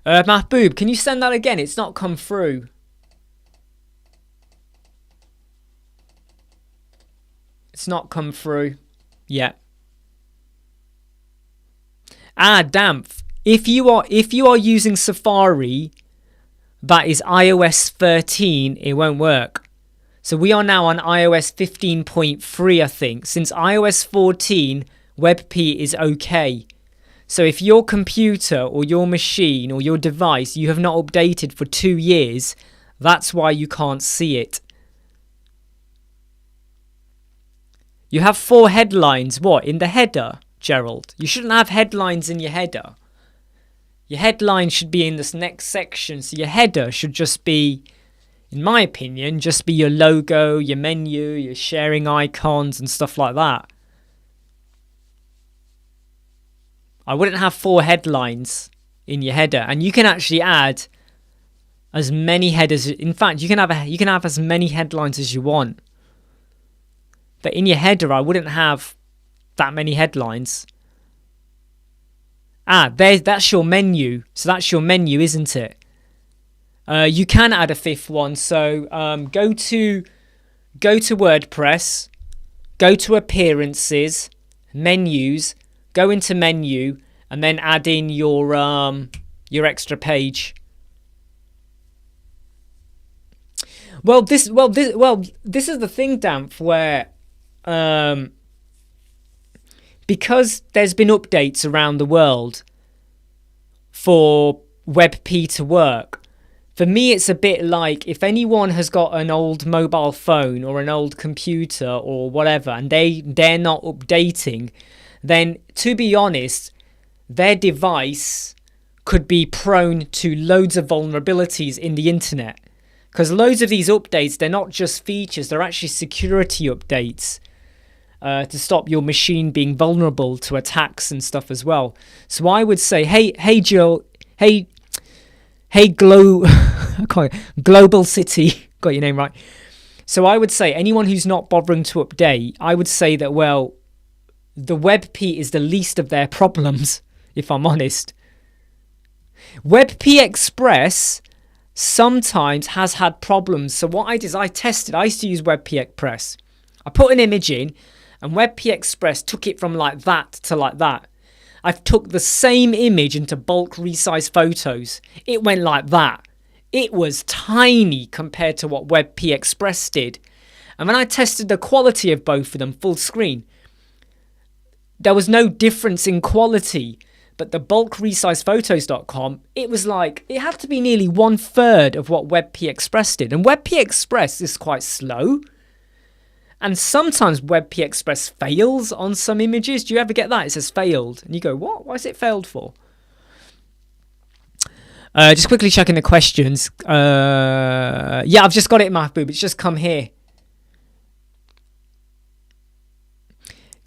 Mahboob, can you send that again? It's not come through. It's not come through yet. Dampf. If you are using Safari, that is iOS 13, it won't work. So we are now on iOS 15.3, I think. Since iOS 14, WebP is okay. So if your computer or your machine or your device you have not updated for 2 years, that's why you can't see it. You have 4 headlines. What? In the header, Gerald? You shouldn't have headlines in your header. Your headline should be in this next section. So your header should just be, in my opinion, just be your logo, your menu, your sharing icons and stuff like that. I wouldn't have 4 headlines in your header. And you can actually add as many headers. In fact, you can have as many headlines as you want. But in your header, I wouldn't have that many headlines. That's your menu. So that's your menu, isn't it? You can add a fifth one. So go to WordPress, go to Appearances, Menus, go into Menu, and then add in your extra page. Well, this is the thing, Damph, where because there's been updates around the world for WebP to work. For me, it's a bit like if anyone has got an old mobile phone or an old computer or whatever, and they're not updating, then to be honest, their device could be prone to loads of vulnerabilities in the internet. Because loads of these updates, they're not just features, they're actually security updates to stop your machine being vulnerable to attacks and stuff as well. So I would say, hey Jill, hey Global City, got your name right. So I would say anyone who's not bothering to update, I would say that, well, the WebP is the least of their problems, if I'm honest. WebP Express sometimes has had problems. So what I did is I used to use WebP Express. I put an image in and WebP Express took it from like that to like that. I've took the same image into bulk resize photos. It went like that. It was tiny compared to what WebP Express did. And when I tested the quality of both of them full screen, there was no difference in quality. But the bulk resize photos.com, it was like, it had to be nearly 1/3 of what WebP Express did. And WebP Express is quite slow. And sometimes WebP Express fails on some images. Do you ever get that? It says failed. And you go, what? Why is it failed for? Just quickly checking the questions. Yeah, I've just got it, Mahboob. It's just come here.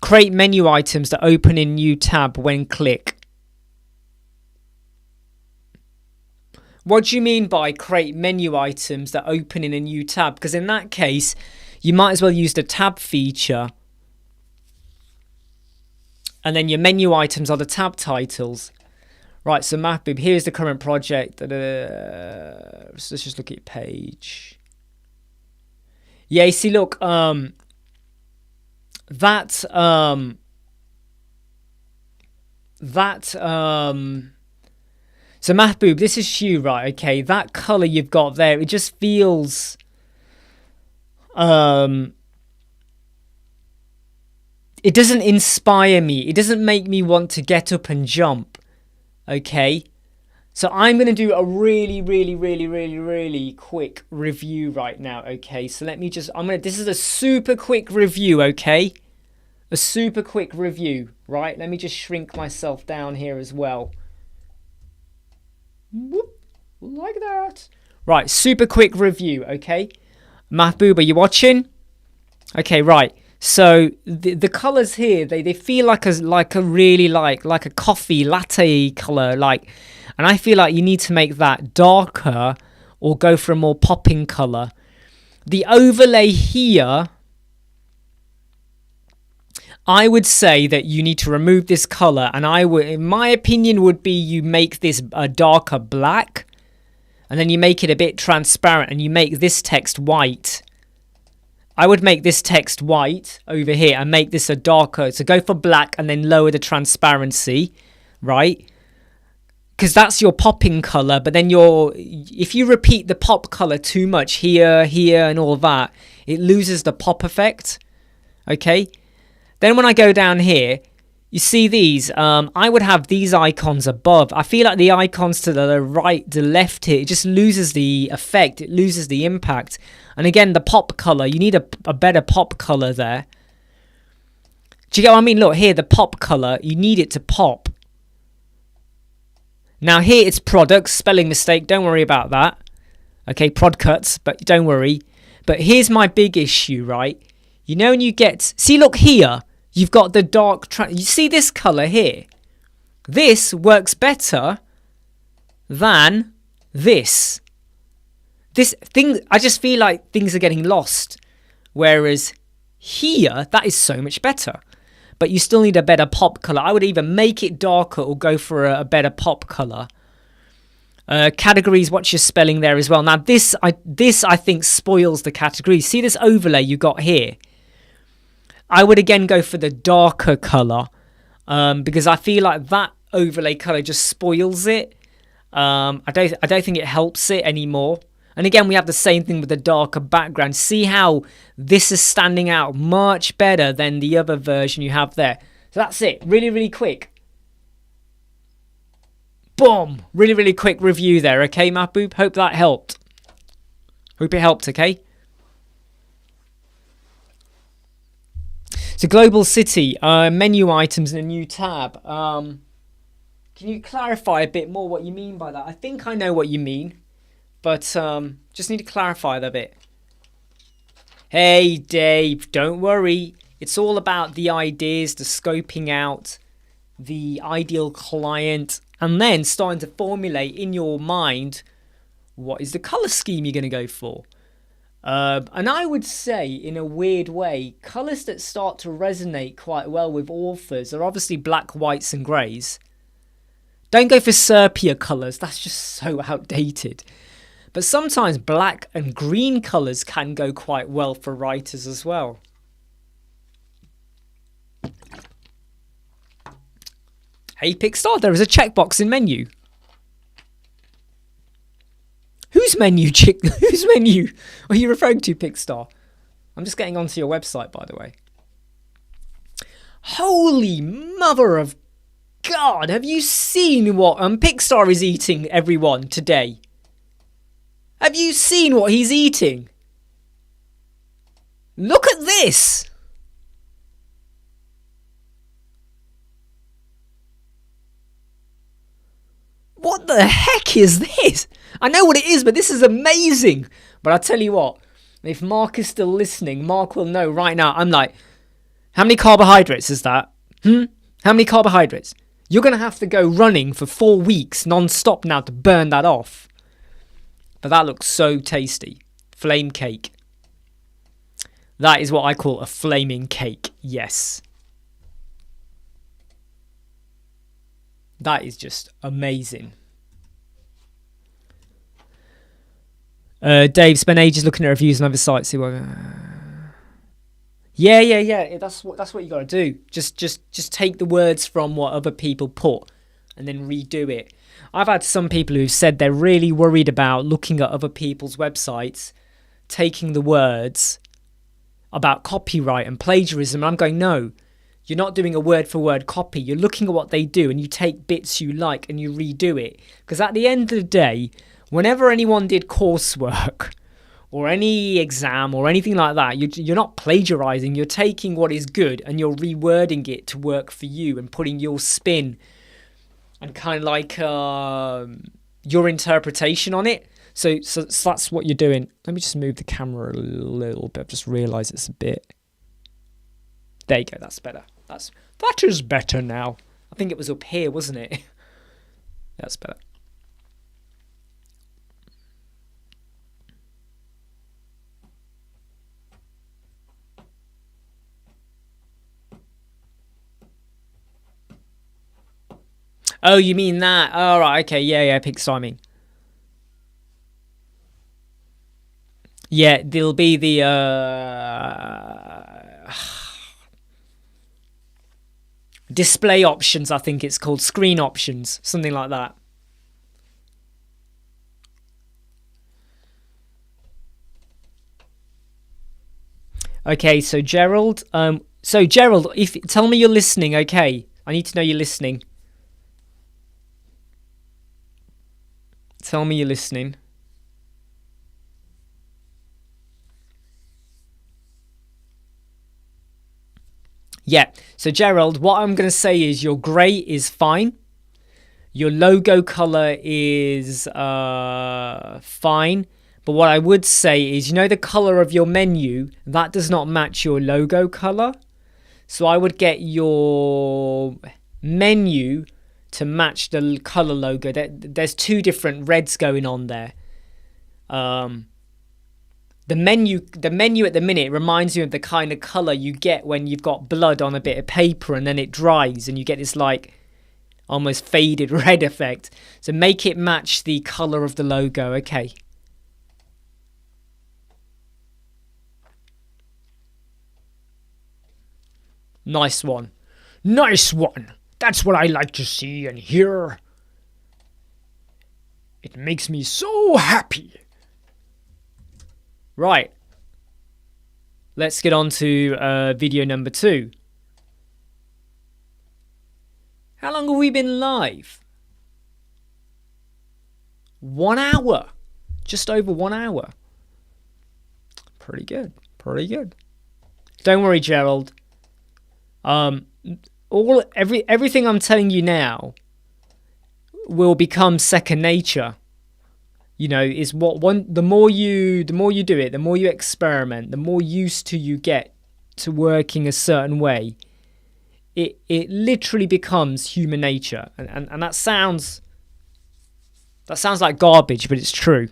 Create menu items that open in new tab when click. What do you mean by create menu items that open in a new tab? Because in that case, you might as well use the tab feature. And then your menu items are the tab titles. Right, so Mahboob, here's the current project. Let's just look at page. Yeah, you see, look, so Mahboob, this is you, right? Okay, that color you've got there, it just feels it doesn't inspire me. It doesn't make me want to get up and jump. Okay, so I'm going to do a really quick review right now. Okay, so let me just, this is a super quick review. Okay, a super quick review, right? Let me just shrink myself down here as well. Whoop, like that. Right, super quick review. Okay, Mahboob, are you watching? Okay, right. So the colors here, they feel like a really like a coffee latte color, like, and I feel like you need to make that darker or go for a more popping color. The overlay here, I would say that you need to remove this color, and I would, in my opinion, would be you make this a darker black, and then you make it a bit transparent, and you make this text white. I would make this text white over here and make this a darker. So go for black and then lower the transparency, right? Because that's your popping color. But then if you repeat the pop color too much here, and all that, it loses the pop effect. Okay. Then when I go down here, you see these. I would have these icons above. I feel like the icons to the right, the left here, it just loses the effect. It loses the impact. And again, the pop color, you need a better pop color there. Do you get what I mean? Look, here, the pop color, you need it to pop. Now, here it's products, spelling mistake, don't worry about that. Okay, prod cuts, but don't worry. But here's my big issue, right? You know when you get, see, look here, you've got the dark, you see this color here? This works better than this. This thing, I just feel like things are getting lost. Whereas here, that is so much better. But you still need a better pop color. I would either make it darker or go for a better pop color. Categories, what's your spelling there as well? Now this I think spoils the categories. See this overlay you got here? I would again go for the darker color because I feel like that overlay color just spoils it. I don't think it helps it anymore. And again, we have the same thing with the darker background. See how this is standing out much better than the other version you have there. So that's it. Really, really quick. Boom! Really, really quick review there, okay, Mahboob? Hope that helped. Hope it helped, okay? So, Global City, menu items in a new tab. Can you clarify a bit more what you mean by that? I think I know what you mean, but just need to clarify that a bit. Hey, Dave, don't worry. It's all about the ideas, the scoping out, the ideal client, and then starting to formulate in your mind what is the color scheme you're going to go for. And I would say, in a weird way, colors that start to resonate quite well with authors are obviously black, whites, and greys. Don't go for sepia colors, that's just so outdated. But sometimes black and green colors can go quite well for writers as well. Hey Pixar, there is a checkbox in menu. Whose menu, chick? Whose menu are you referring to, Pixar? I'm just getting onto your website, by the way. Holy mother of God! Have you seen what Pixar is eating, everyone, today? Have you seen what he's eating? Look at this! What the heck is this? I know what it is, but this is amazing. But I'll tell you what, if Mark is still listening, Mark will know right now. I'm like, how many carbohydrates is that? How many carbohydrates? You're going to have to go running for 4 weeks non-stop now to burn that off. But that looks so tasty. Flame cake. That is what I call a flaming cake. Yes. That is just amazing. Dave, spent ages looking at reviews on other sites. See what? Yeah. That's what you got to do. Just take the words from what other people put, and then redo it. I've had some people who've said they're really worried about looking at other people's websites, taking the words about copyright and plagiarism. And I'm going, no. You're not doing a word-for-word copy. You're looking at what they do and you take bits you like and you redo it. Because at the end of the day, whenever anyone did coursework or any exam or anything like that, you're not plagiarizing. You're taking what is good and you're rewording it to work for you and putting your spin and kind of like your interpretation on it. So that's what you're doing. Let me just move the camera a little bit. I've just realised it's a bit... There you go, that's better. That is better now. I think it was up here, wasn't it? That's better. Oh, you mean that? Oh, right, okay, yeah, Pixar, I mean. Yeah, there'll be the... display options, I think it's called. Screen options, something like that. Okay, so Gerald, if tell me you're listening, okay? I need to know you're listening. Tell me you're listening. Yeah, so Gerald, what I'm going to say is your grey is fine. Your logo colour is fine. But what I would say is, you know the colour of your menu, that does not match your logo colour. So I would get your menu to match the colour logo. There's two different reds going on there. The menu at the minute reminds you of the kind of colour you get when you've got blood on a bit of paper and then it dries and you get this like almost faded red effect. So make it match the color of the logo. Okay. Nice one. Nice one. That's what I like to see and hear. It makes me so happy. Right. Let's get on to video number 2. How long have we been live? 1 hour. Just over 1 hour. Pretty good. Pretty good. Don't worry, Gerald. Everything I'm telling you now will become second nature. You know, is what the more you do it, the more you experiment, the more used to you get to working a certain way. It literally becomes human nature, and that sounds like garbage, but it's true.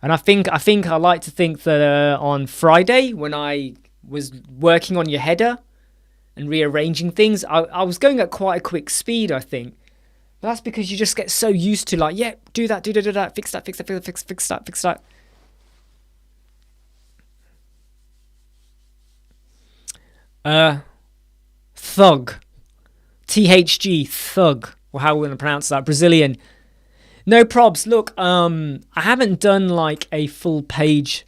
And I think I like to think that on Friday, when I was working on your header and rearranging things, I was going at quite a quick speed, I think. But that's because you just get so used to, like, yeah, do that, fix that. Thug. THG, thug. Or how we're going to pronounce that. Brazilian. No probs. Look, I haven't done like a full page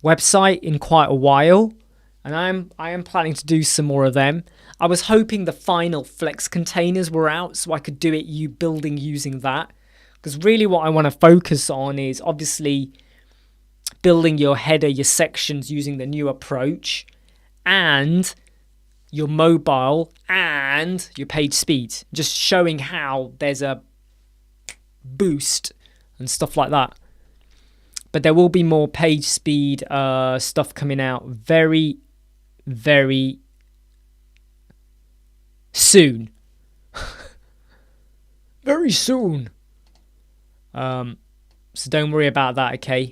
website in quite a while. And I am planning to do some more of them. I was hoping the final Flex containers were out so I could do it using that. Because really what I want to focus on is obviously building your header, your sections using the new approach, and your mobile and your page speed. Just showing how there's a boost and stuff like that. But there will be more page speed stuff coming out very, very soon. Very soon. So don't worry about that, okay?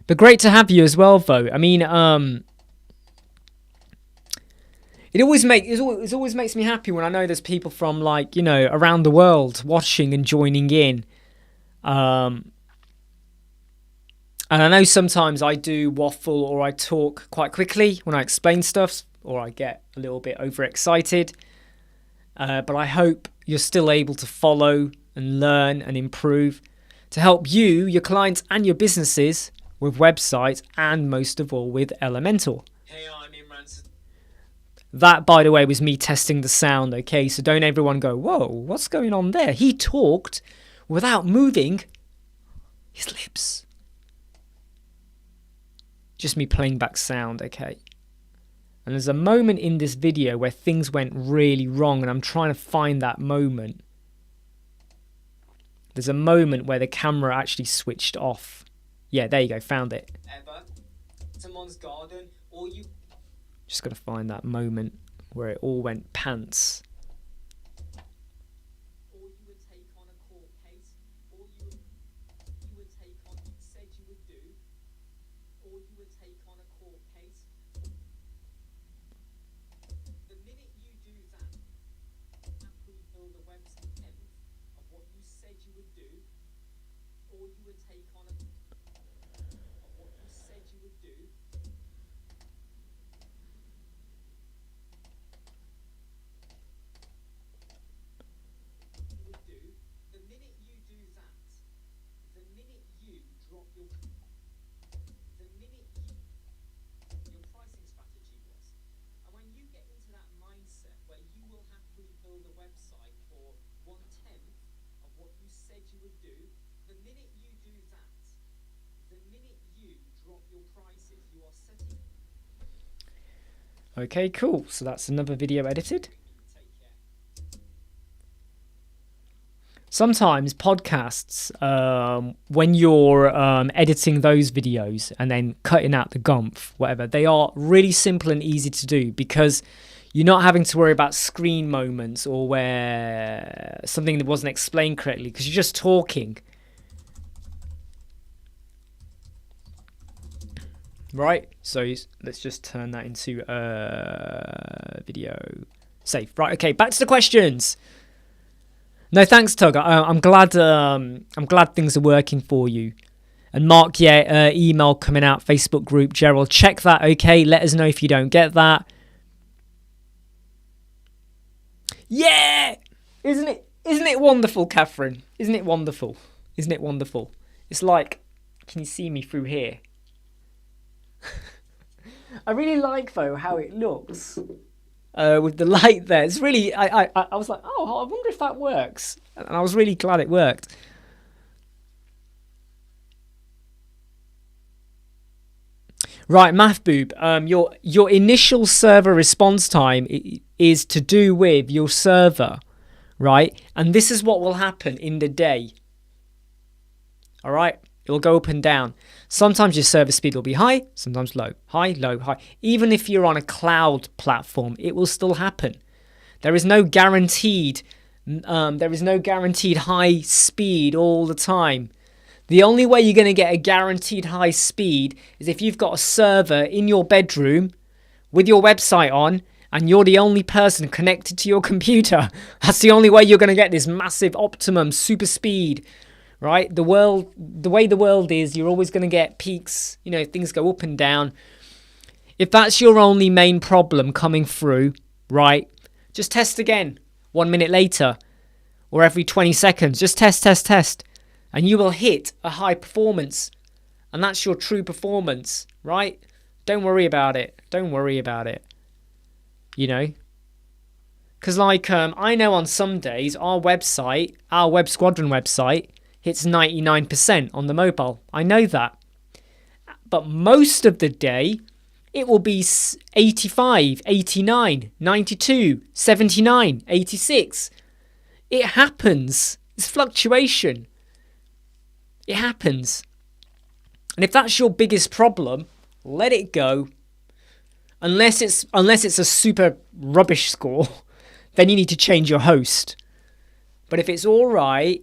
But great to have you as well, though. I mean, it always makes me happy when I know there's people from, like, you know, around the world watching and joining in. And I know sometimes I do waffle or I talk quite quickly when I explain stuff, or I get a little bit overexcited. But I hope you're still able to follow and learn and improve to help you, your clients, and your businesses with websites, and most of all with Elementor. Hey, I'm Imran. That, by the way, was me testing the sound, okay? So don't everyone go, whoa, what's going on there? He talked without moving his lips. Just me playing back sound, okay? And there's a moment in this video where things went really wrong, and I'm trying to find that moment. There's a moment where the camera actually switched off. Yeah, there you go, found it. Ever, someone's garden, or you... Just gotta find that moment where it all went pants. Or you would take on a court case, or you would take on what you said you would do, or you would take on a court case. The minute you do that, after you build a website of what you said you would do, or you would take on a of what you said you would do. The minute you do that, the minute you drop your pricing strategy was. And when you get into that mindset where you will happily build a website for 1/10 of what you said you would do, the minute you do that, the minute you drop your prices, you are setting. Okay, cool. So that's another video edited. Sometimes podcasts, when you're editing those videos and then cutting out the gumph, whatever, they are really simple and easy to do because you're not having to worry about screen moments or where something that wasn't explained correctly because you're just talking. right? So let's just turn that into video save. Right, okay, back to the questions. No, thanks, Tug. I'm glad. I'm glad things are working for you. And Mark, yeah, email coming out, Facebook group, Gerald, check that. Okay, let us know if you don't get that. Yeah, isn't it wonderful, Catherine? Isn't it wonderful? Isn't it wonderful? It's like, can you see me through here? I really like though how it looks with the light there. It's really, I was like, oh, I wonder if that works, and I was really glad it worked. Right, MathBoob, your initial server response time is to do with your server, right? And this is what will happen in the day. All right, it will go up and down. Sometimes your server speed will be high, sometimes low, high, low, high. Even if you're on a cloud platform, it will still happen. There is no guaranteed high speed all the time. The only way you're going to get a guaranteed high speed is if you've got a server in your bedroom with your website on and you're the only person connected to your computer. That's the only way you're going to get this massive optimum super speed, right? The way the world is, you're always going to get peaks, you know, things go up and down. If that's your only main problem coming through, right, just test again 1 minute later or every 20 seconds. Just test. And you will hit a high performance. And that's your true performance, right? Don't worry about it. You know? Because like, I know on some days, our website, our Web Squadron website, hits 99% on the mobile. I know that. But most of the day, it will be 85, 89, 92, 79, 86. It happens. It's fluctuation. It happens. And if that's your biggest problem, let it go. Unless it's a super rubbish score, then you need to change your host. But if it's all right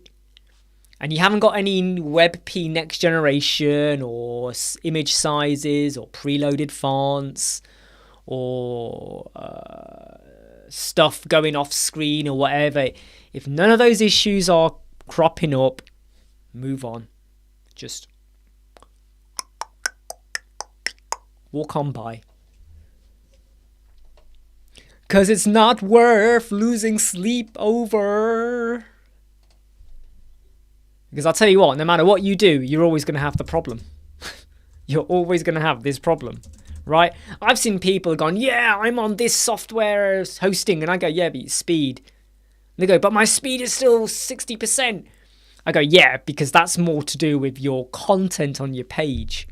and you haven't got any WebP next generation or image sizes or preloaded fonts or stuff going off screen or whatever, if none of those issues are cropping up, move on. Just walk on by. Because it's not worth losing sleep over. Because I'll tell you what, no matter what you do, you're always going to have the problem. You're always going to have this problem, right? I've seen people gone, yeah, I'm on this software hosting. And I go, yeah, but your speed. And they go, but my speed is still 60%. I go, yeah, because that's more to do with your content on your page.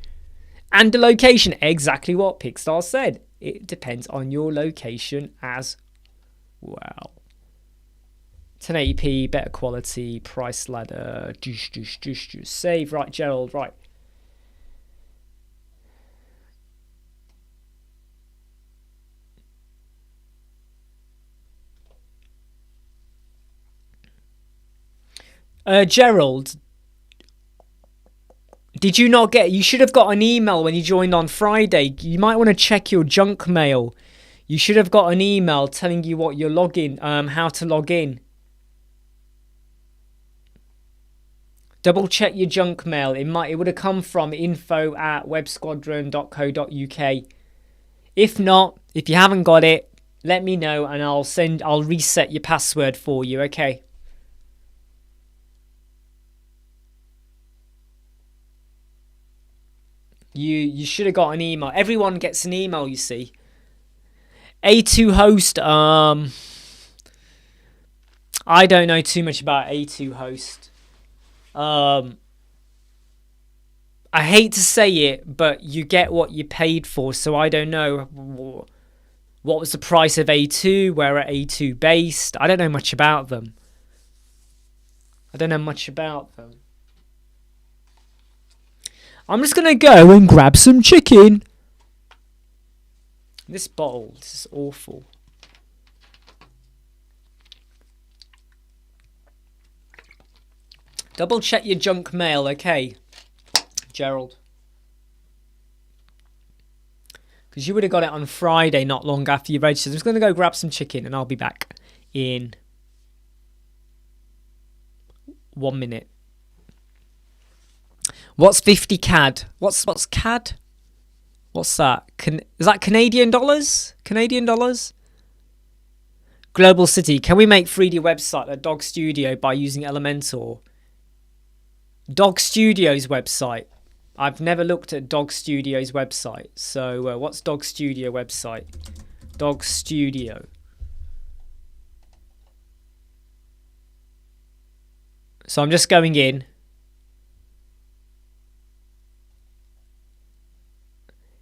And the location, exactly what Pixar said. It depends on your location as well. 1080p, better quality, price ladder, save, right, Gerald, right. Gerald, did you not get... You should have got an email when you joined on Friday. You might want to check your junk mail. You should have got an email telling you what your login, how to log in. Double check your junk mail. It would have come from info@websquadron.co.uk. If not, if you haven't got it, let me know and I'll reset your password for you, okay? You should have got an email. Everyone gets an email, you see. A2 host, I don't know too much about A2 host. I hate to say it, but you get what you paid for, so I don't know what was the price of A2, where are A2 based. I don't know much about them. I'm just going to go and grab some chicken. This bottle, this is awful. Double check your junk mail, okay, Gerald. Because you would have got it on Friday, not long after you registered. I'm just going to go grab some chicken and I'll be back in 1 minute. What's 50 CAD? What's CAD? What's that? Is that Canadian dollars? Canadian dollars? Global City. Can we make 3D website at Dog Studio by using Elementor? Dog Studio's website. I've never looked at Dog Studio's website. So what's Dog Studio website? Dog Studio. So I'm just going in.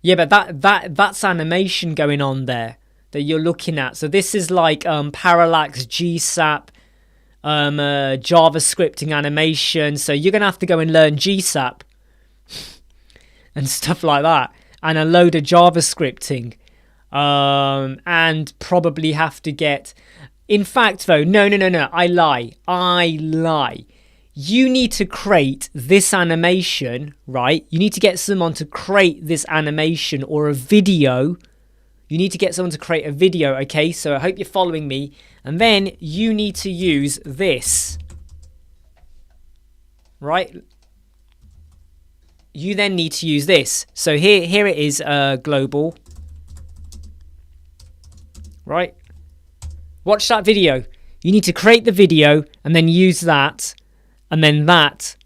Yeah, but that's animation going on there that you're looking at. So this is like parallax, GSAP, JavaScripting animation. So you're gonna have to go and learn GSAP and stuff like that, and a load of JavaScripting, and probably have to get. In fact, though, no, I lie. You need to create this animation, right? You need to get someone to create this animation or a video. You need to get someone to create a video, okay? So I hope you're following me. And then you need to use this, right? You then need to use this. So here it is, global, right? Watch that video. You need to create the video and then use that. And then that,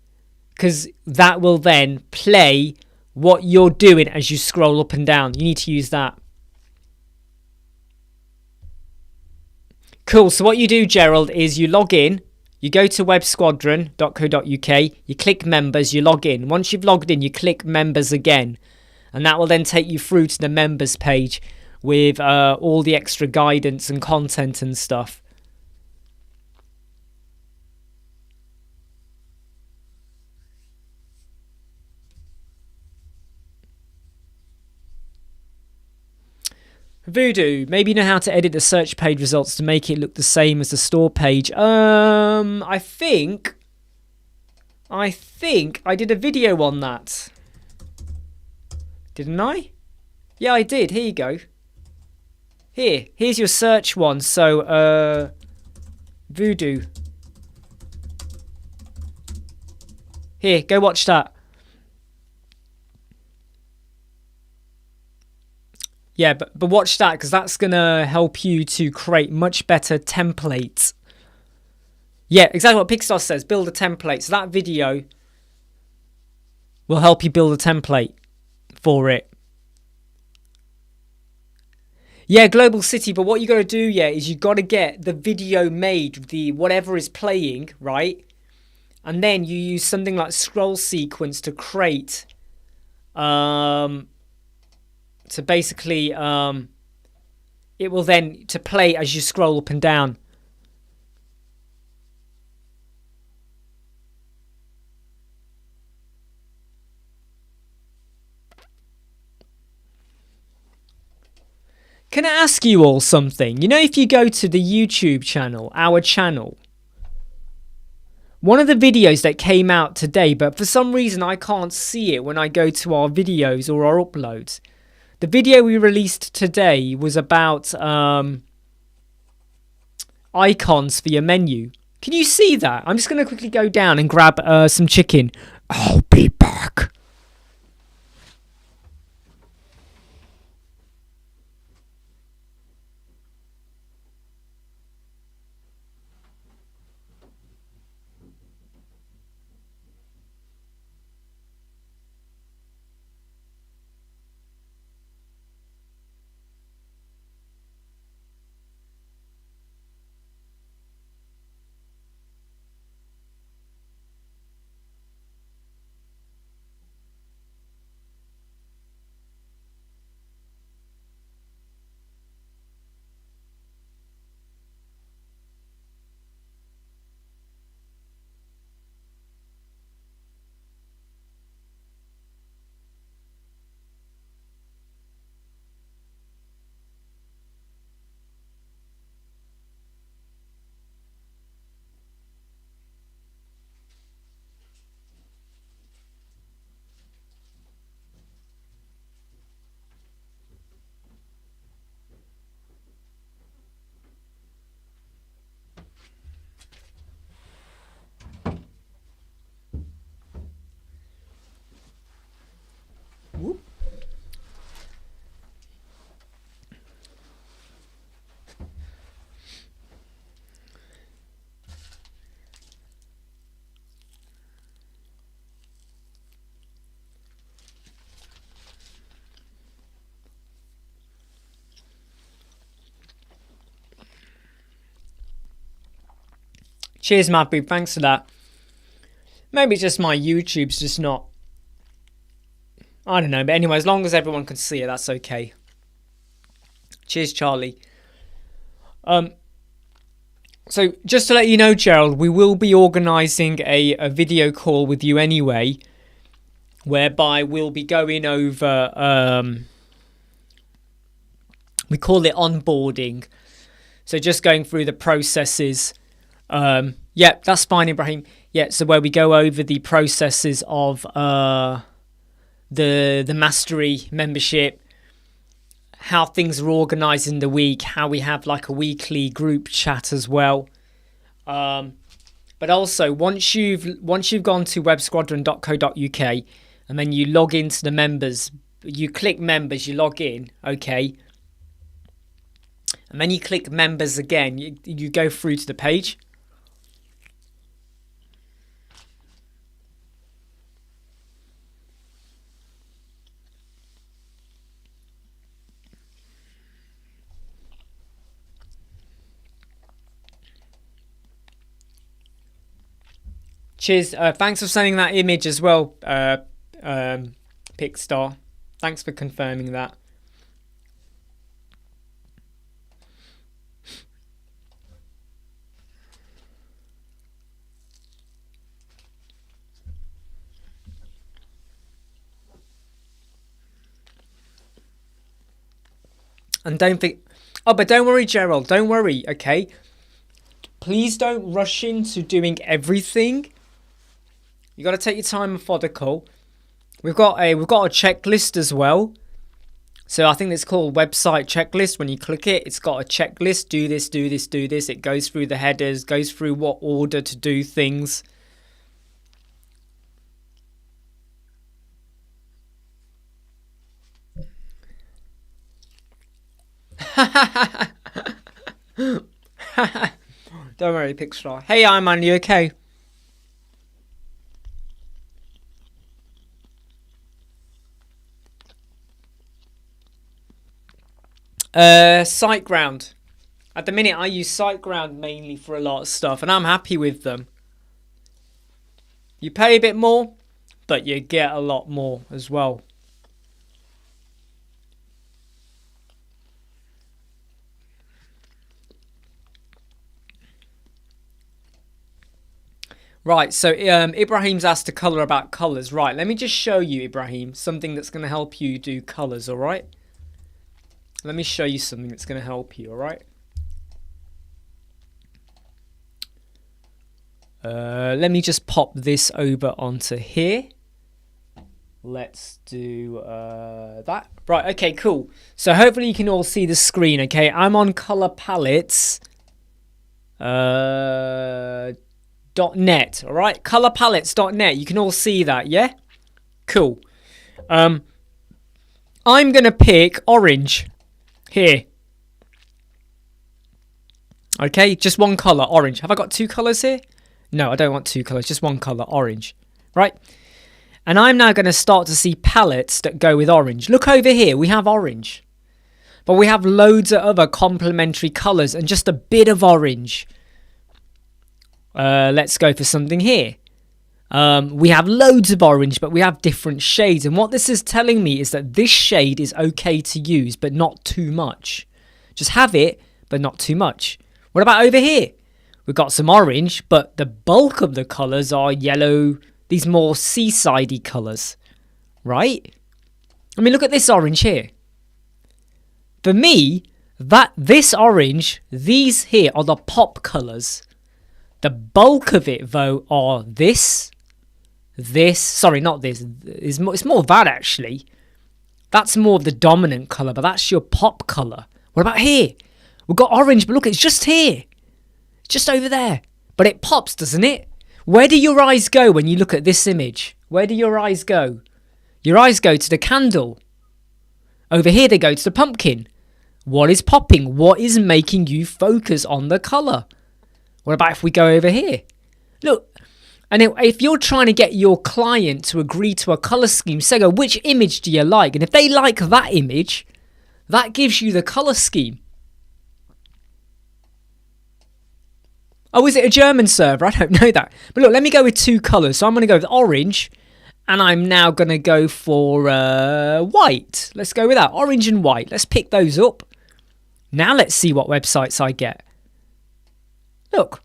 because that will then play what you're doing as you scroll up and down. You need to use that. Cool. So what you do, Gerald, is you log in. You go to websquadron.co.uk. You click members. You log in. Once you've logged in, you click members again. And that will then take you through to the members page with all the extra guidance and content and stuff. Voodoo, maybe you know how to edit the search page results to make it look the same as the store page. I think I did a video on that. Didn't I? Yeah, I did. Here you go. Here's your search one. So, Voodoo. Here, go watch that. Yeah, but watch that, because that's going to help you to create much better templates. Yeah, exactly what Pixar says. Build a template. So that video will help you build a template for it. Yeah, Global City. But what you got to do, yeah, is you got to get the video made, the whatever is playing, right? And then you use something like scroll sequence to create... So basically, it will then to play as you scroll up and down. Can I ask you all something? You know, if you go to the YouTube channel, our channel, one of the videos that came out today, but for some reason I can't see it when I go to our videos or our uploads. The video we released today was about icons for your menu. Can you see that? I'm just going to quickly go down and grab some chicken. I'll be back. Cheers, Mahbub. Thanks for that. Maybe it's just my YouTube's just not... I don't know. But anyway, as long as everyone can see it, that's okay. Cheers, Charlie. So just to let you know, Gerald, we will be organising a video call with you anyway, whereby we'll be going over, we call it onboarding. So just going through the processes. Yeah, that's fine, Ibrahim. Yeah, so where we go over the processes of the mastery membership, how things are organised in the week, how we have like a weekly group chat as well. But also once you've gone to websquadron.co.uk and then you log into the members, you click members, you log in, okay, and then you click members again, you go through to the page. Cheers. Thanks for sending that image as well, Pickstar. Thanks for confirming that. And don't think... Oh, but don't worry, Gerald. Don't worry, okay? Please don't rush into doing everything. You got to take your time, methodical. We've got a checklist as well. So I think it's called website checklist. When you click it, it's got a checklist. Do this, do this, do this. It goes through the headers, goes through what order to do things. Don't worry, Pixar. Hey, Imran, you okay? SiteGround. At the minute, I use SiteGround mainly for a lot of stuff, and I'm happy with them. You pay a bit more, but you get a lot more as well. Right, so Ibrahim's asked a colour about colours. Right, let me just show you, Ibrahim, something that's going to help you do colours, alright? Let me show you something that's going to help you, alright? Let me just pop this over onto here. Let's do that. Right, okay, cool. So hopefully you can all see the screen, okay? I'm on color palettes. .net, alright? Colorpalettes.net. You can all see that, yeah? Cool. I'm going to pick orange. Here. Okay, just one colour, orange. Have I got two colours here? No, I don't want two colours, just one colour, orange. Right? And I'm now going to start to see palettes that go with orange. Look over here, we have orange. But we have loads of other complementary colours and just a bit of orange. Let's go for something here. We have loads of orange, but we have different shades. And what this is telling me is that this shade is okay to use, but not too much. Just have it, but not too much. What about over here? We've got some orange, but the bulk of the colours are yellow, these more seasidey colours. Right? I mean, look at this orange here. For me, this orange, these here are the pop colours. The bulk of it, though, are this. Sorry, not this. It's more that, actually. That's more of the dominant colour, but that's your pop colour. What about here? We've got orange, but look, it's just here. Just over there. But it pops, doesn't it? Where do your eyes go when you look at this image? Where do your eyes go? Your eyes go to the candle. Over here, they go to the pumpkin. What is popping? What is making you focus on the colour? What about if we go over here? Look, and if you're trying to get your client to agree to a colour scheme, say, go, which image do you like? And if they like that image, that gives you the colour scheme. Oh, is it a German server? I don't know that. But look, let me go with 2 colours. So I'm going to go with orange. And I'm now going to go for white. Let's go with that. Orange and white. Let's pick those up. Now let's see what websites I get. Look.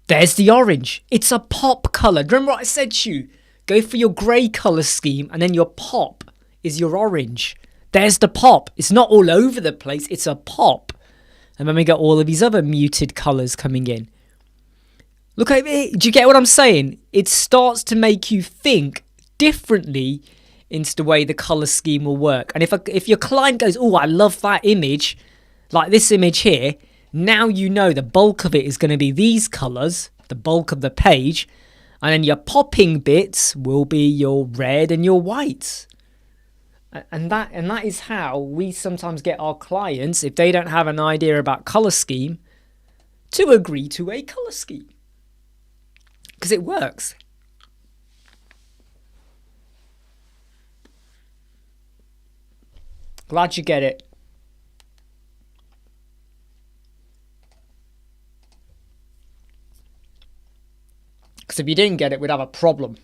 There's the orange. It's a pop colour. Remember what I said to you? Go for your grey colour scheme and then your pop is your orange. There's the pop. It's not all over the place. It's a pop. And then we got all of these other muted colours coming in. Look at it. Do you get what I'm saying? It starts to make you think differently into the way the colour scheme will work. And if your client goes, oh, I love that image, like this image here, now you know the bulk of it is going to be these colours, the bulk of the page, and then your popping bits will be your red and your whites. And that is how we sometimes get our clients, if they don't have an idea about colour scheme, to agree to a colour scheme. Because it works. Glad you get it. Because if you didn't get it, we'd have a problem.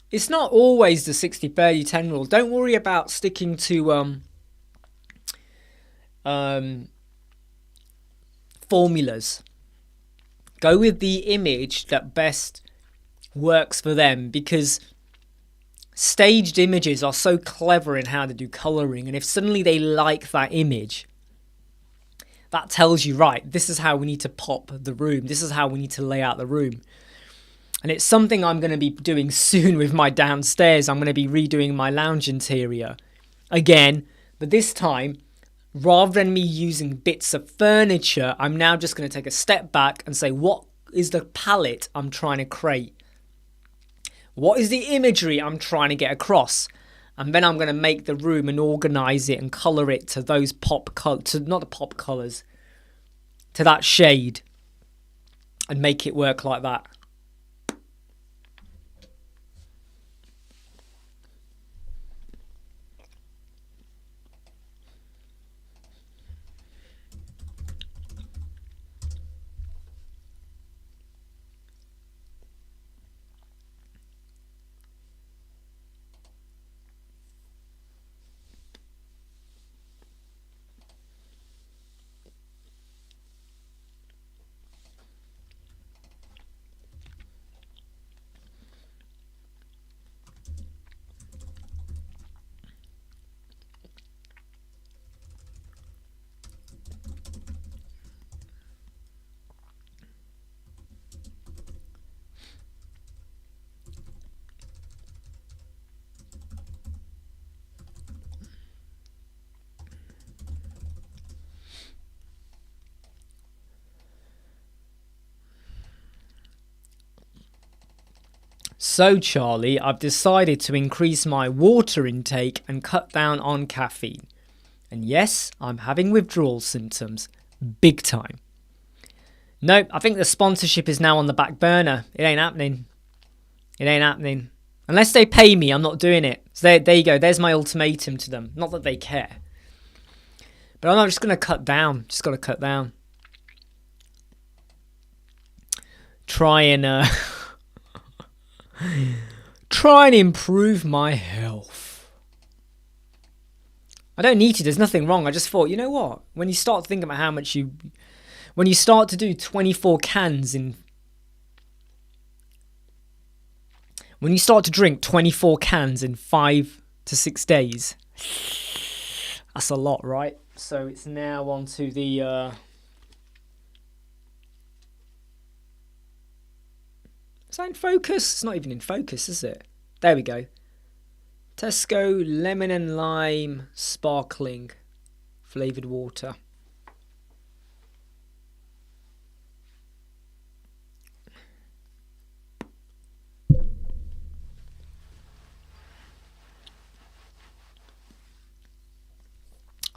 It's not always the 60-30-10 rule. Don't worry about sticking to formulas. Go with the image that best works for them, because staged images are so clever in how to do colouring, and if suddenly they like that image, that tells you, right, this is how we need to pop the room. This is how we need to lay out the room. And it's something I'm going to be doing soon with my downstairs. I'm going to be redoing my lounge interior again. But this time, rather than me using bits of furniture, I'm now just going to take a step back and say, what is the palette I'm trying to create? What is the imagery I'm trying to get across? And then I'm going to make the room and organise it and colour it to those not the pop colours, to that shade, and make it work like that. So, Charlie, I've decided to increase my water intake and cut down on caffeine. And yes, I'm having withdrawal symptoms. Big time. No, I think the sponsorship is now on the back burner. It ain't happening. It ain't happening. Unless they pay me, I'm not doing it. So there you go. There's my ultimatum to them. Not that they care. But I'm just going to cut down. Just got to cut down. Try and improve my health. I don't need to. There's nothing wrong. I just thought, you know what? When you start thinking about how much when you start to do 24 cans in... When you start to drink 24 cans in 5 to 6 days, that's a lot, right? So it's now on to the... Is that in focus? It's not even in focus, is it? There we go. Tesco lemon and lime sparkling flavoured water.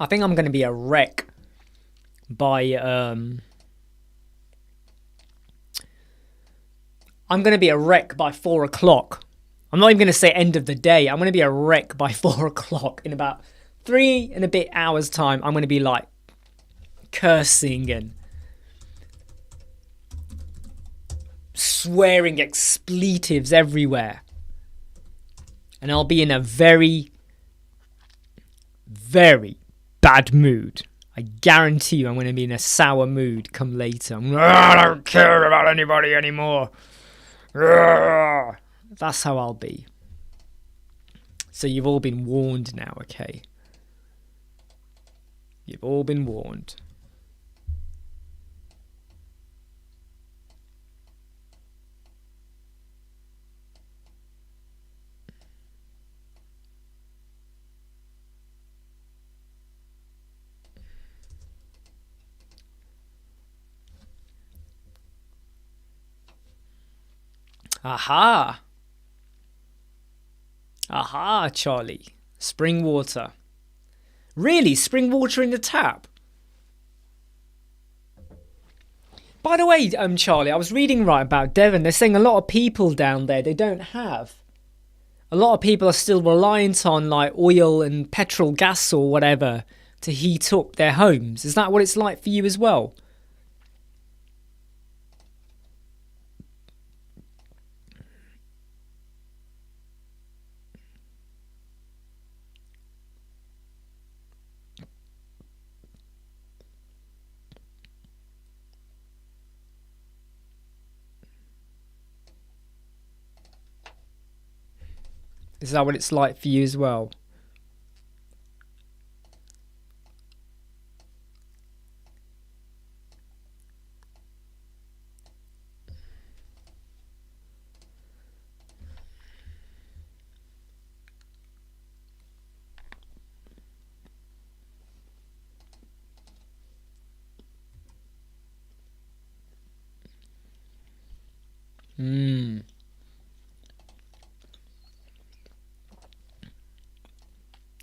I think I'm going to be a wreck by I'm going to be a wreck by 4 o'clock. I'm not even going to say end of the day. I'm going to be a wreck by 4 o'clock. In about 3 and a bit hours time, I'm going to be like cursing and swearing expletives everywhere. And I'll be in a very, very bad mood. I guarantee you I'm going to be in a sour mood come later. I don't care about anybody anymore. That's how I'll be. So you've all been warned now, okay? You've all been warned. Aha! Aha, Charlie. Spring water. Really? Spring water in the tap? By the way, Charlie, I was reading right about Devon. They're saying a lot of people down there, they don't have. A lot of people are still reliant on like oil and petrol, gas or whatever to heat up their homes. Is that what it's like for you as well? Is that what it's like for you as well?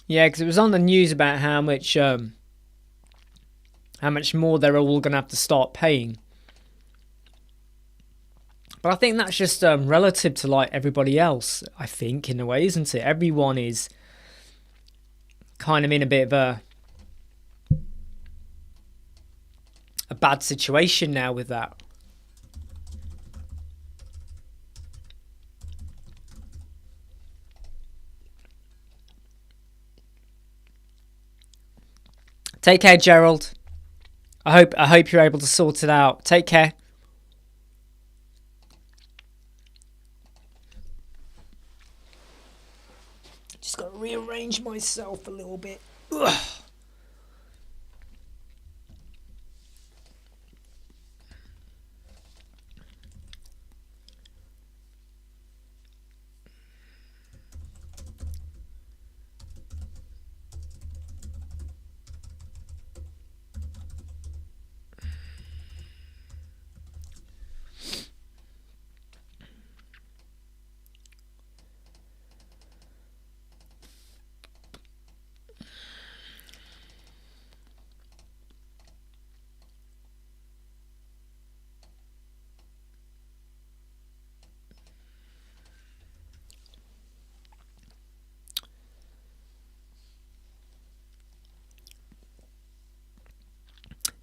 Yeah, because it was on the news about how much more they're all going to have to start paying. But I think that's just relative to like everybody else, I think, in a way, isn't it? Everyone is kind of in a bit of a bad situation now with that. Take care, Gerald. I hope you're able to sort it out. Take care. Just got to rearrange myself a little bit. Ugh.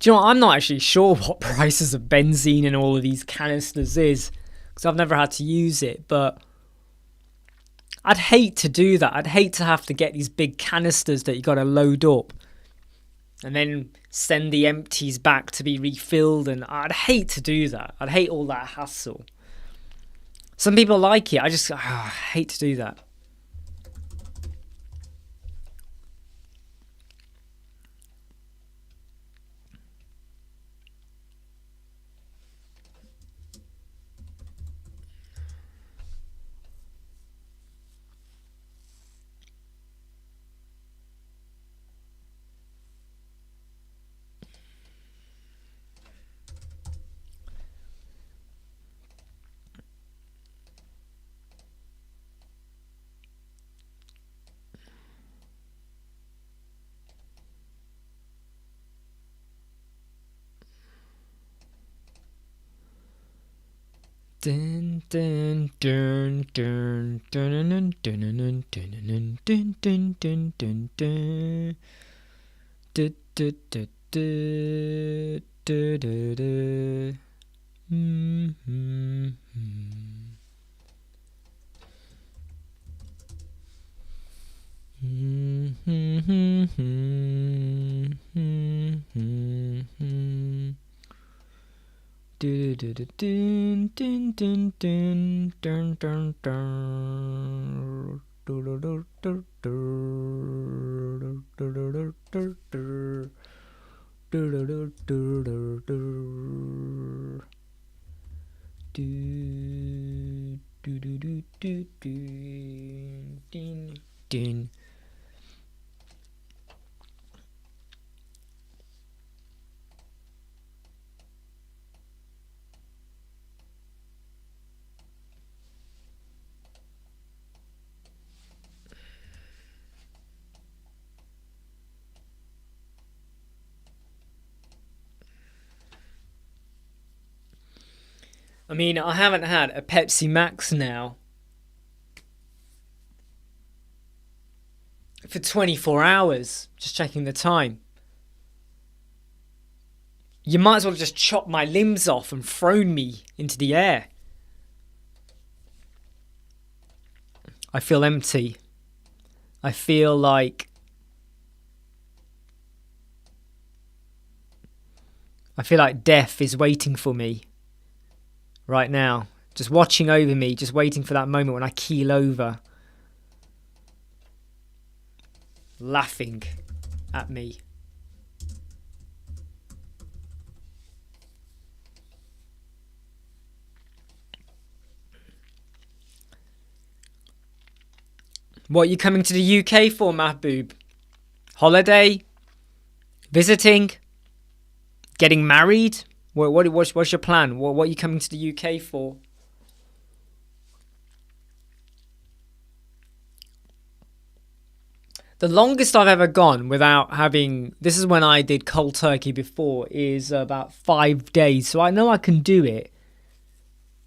Do you know what? I'm not actually sure what prices of benzene and all of these canisters is, because I've never had to use it, but I'd hate to do that. I'd hate to have to get these big canisters that you got to load up and then send the empties back to be refilled, and I'd hate to do that. I'd hate all that hassle. Some people like it. I hate to do that. Dun, dun, dun, dun, dun, dun, dun, dun, dun, dun, dun, dun, dun. Du, du, du, du, du, du, du. Mm-hmm. Dun, dun, dun, dun, dun, dun, dun, dun, dun. I mean, I haven't had a Pepsi Max now for 24 hours. Just checking the time. You might as well just chop my limbs off and thrown me into the air. I feel empty. I feel like death is waiting for me right now. Just watching over me, just waiting for that moment when I keel over. Laughing at me. What are you coming to the UK for, Mahboob? Holiday? Visiting? Getting married? What's your plan? What are you coming to the UK for? The longest I've ever gone without having... This is when I did cold turkey before, is about 5 days. So I know I can do it.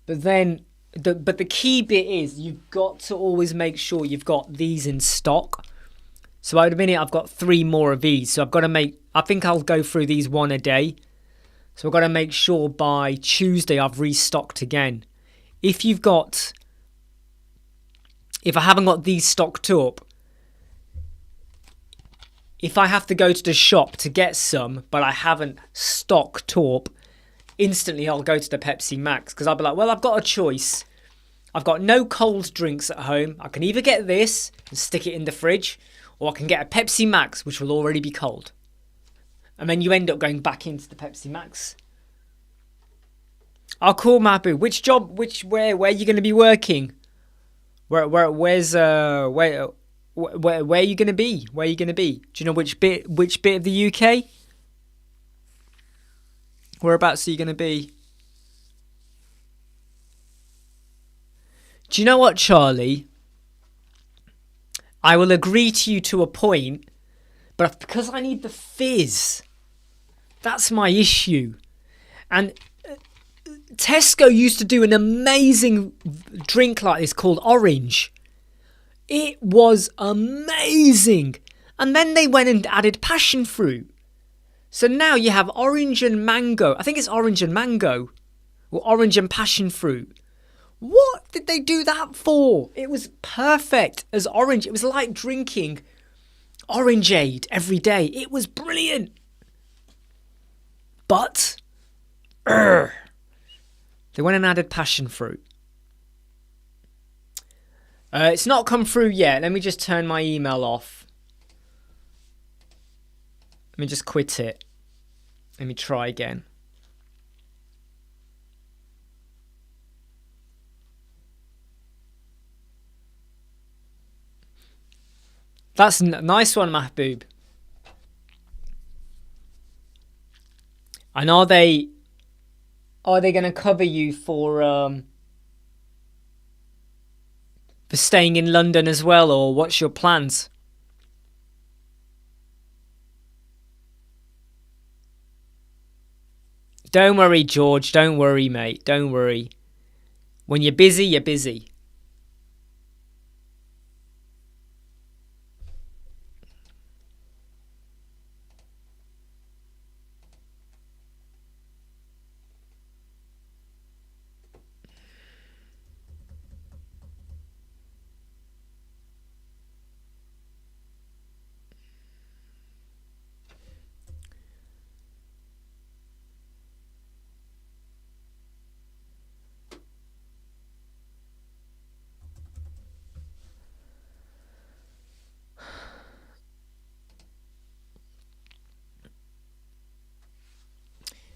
But then... But the key bit is you've got to always make sure you've got these in stock. So at the minute I've got 3 more of these. So I've got to make... I think I'll go through these one a day. So I've got to make sure by Tuesday I've restocked again. If I haven't got these stocked up, if I have to go to the shop to get some, but I haven't stocked up, instantly I'll go to the Pepsi Max. Because I'll be like, well, I've got a choice. I've got no cold drinks at home. I can either get this and stick it in the fridge, or I can get a Pepsi Max, which will already be cold. And then you end up going back into the Pepsi Max. Oh, cool, Mabu. Which job? Where are you going to be working? Where are you going to be? Where are you going to be? Do you know which bit of the UK? Whereabouts are you going to be? Do you know what, Charlie? I will agree to you to a point, but because I need the fizz, that's my issue. And Tesco used to do an amazing drink like this called Orange. It was amazing. And then they went and added passion fruit. So now you have orange and mango. I think it's orange and mango. Or orange and passion fruit. What did they do that for? It was perfect as orange. It was like drinking Orangeade every day. It was brilliant. But they went and added passion fruit. It's not come through yet. Let me just turn my email off. Let me just quit it. Let me try again. That's a nice one, Mahboob. And are they going to cover you for staying in London as well, or what's your plans? Don't worry, George. Don't worry, mate. Don't worry. When you're busy, you're busy.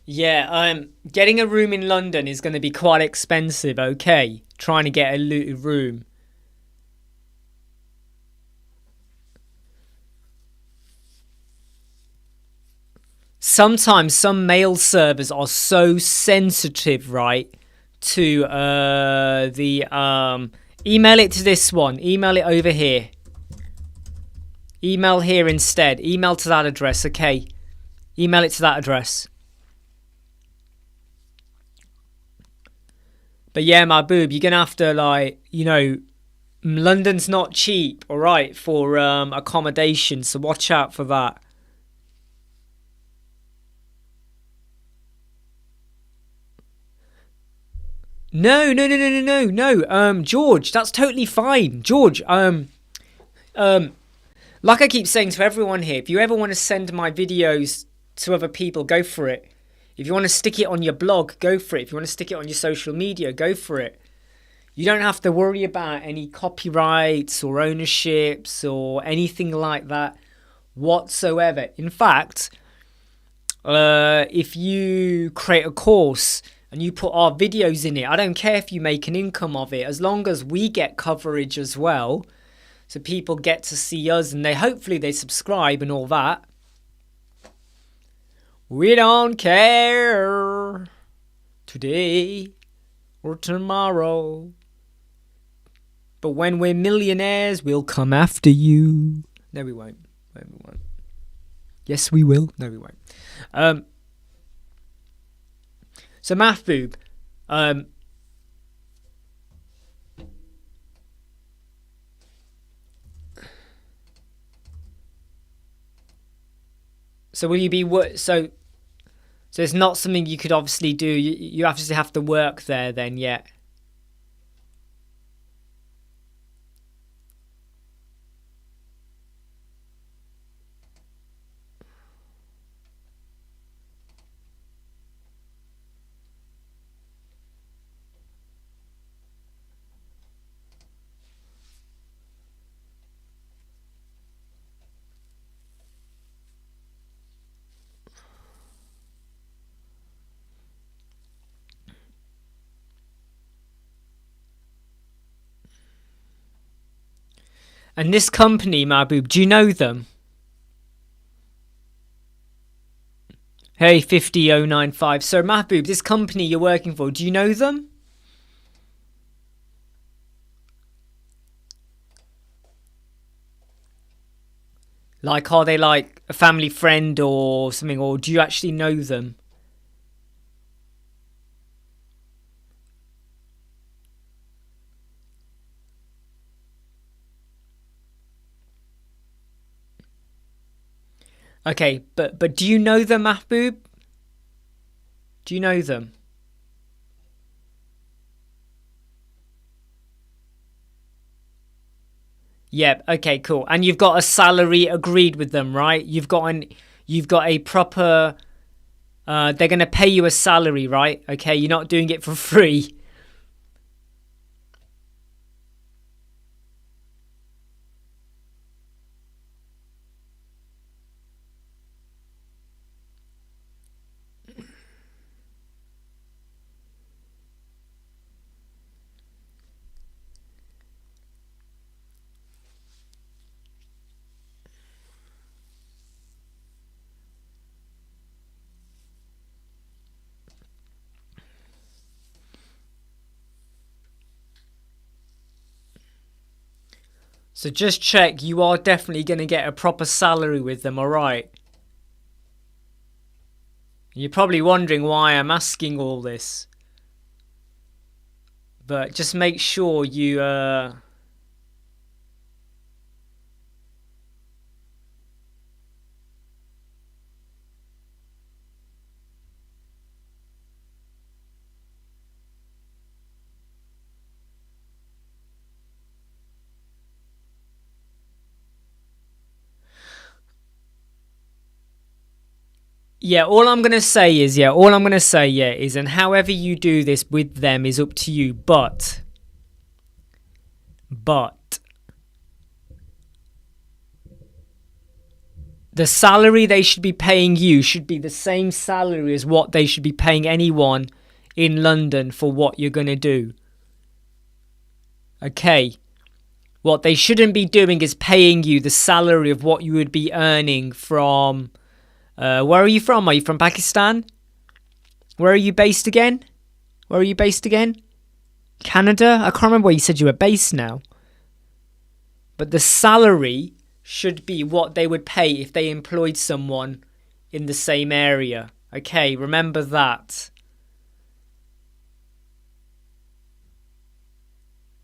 Yeah, getting a room in London is going to be quite expensive, okay? Trying to get a room. Sometimes some mail servers are so sensitive, right? To the email it to this one. Email it over here. Email here instead. Email to that address, okay? Email it to that address. But yeah, my boob, you're gonna have to, like, you know, London's not cheap, alright, for accommodation, so watch out for that. No. George, that's totally fine. George, like I keep saying to everyone here, if you ever want to send my videos to other people, go for it. If you want to stick it on your blog, go for it. If you want to stick it on your social media, go for it. You don't have to worry about any copyrights or ownerships or anything like that whatsoever. In fact, if you create a course and you put our videos in it, I don't care if you make an income of it, as long as we get coverage as well. So people get to see us and hopefully they subscribe and all that. We don't care today or tomorrow. But when we're millionaires, we'll come after you. No, we won't. No, we won't. Yes, we will. No, we won't. So, Mahboob, so will you be so it's not something you could obviously do. You obviously have to work there then, yeah. And this company, Mahboob, do you know them? Hey, 50095. So, Mahboob, this company you're working for, do you know them? Like, are they like a family friend or something, or do you actually know them? Okay, but do you know them, Mahboob? Do you know them? Yep. Okay. Cool. And you've got a salary agreed with them, right? You've got a proper. They're gonna pay you a salary, right? Okay. You're not doing it for free. So just check. You are definitely gonna get a proper salary with them. All right. You're probably wondering why I'm asking all this. But just make sure you all I'm going to say is, and however you do this with them is up to you, but the salary they should be paying you should be the same salary as what they should be paying anyone in London for what you're going to do. Okay. What they shouldn't be doing is paying you the salary of what you would be earning from... where are you from? Are you from Pakistan? Where are you based again? Canada? I can't remember where you said you were based now. But the salary should be what they would pay if they employed someone in the same area. Okay, remember that.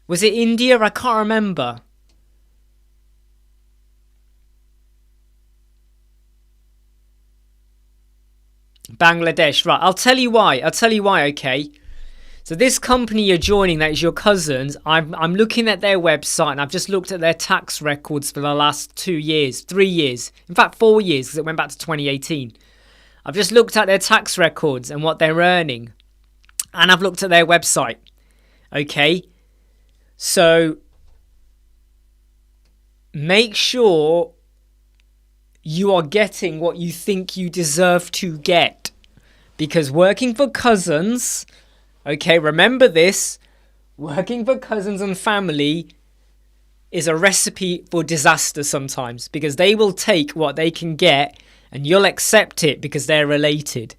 Was it India? I can't remember. Bangladesh, right. I'll tell you why, okay? So this company you're joining, that is your cousins, I'm looking at their website and I've just looked at their tax records for the last 2 years, 3 years, in fact 4 years because it went back to 2018. I've just looked at their tax records and what they're earning. And I've looked at their website. Okay? So make sure you are getting what you think you deserve to get. Because working for cousins, okay, remember this, working for cousins and family is a recipe for disaster sometimes. Because they will take what they can get and you'll accept it because they're related.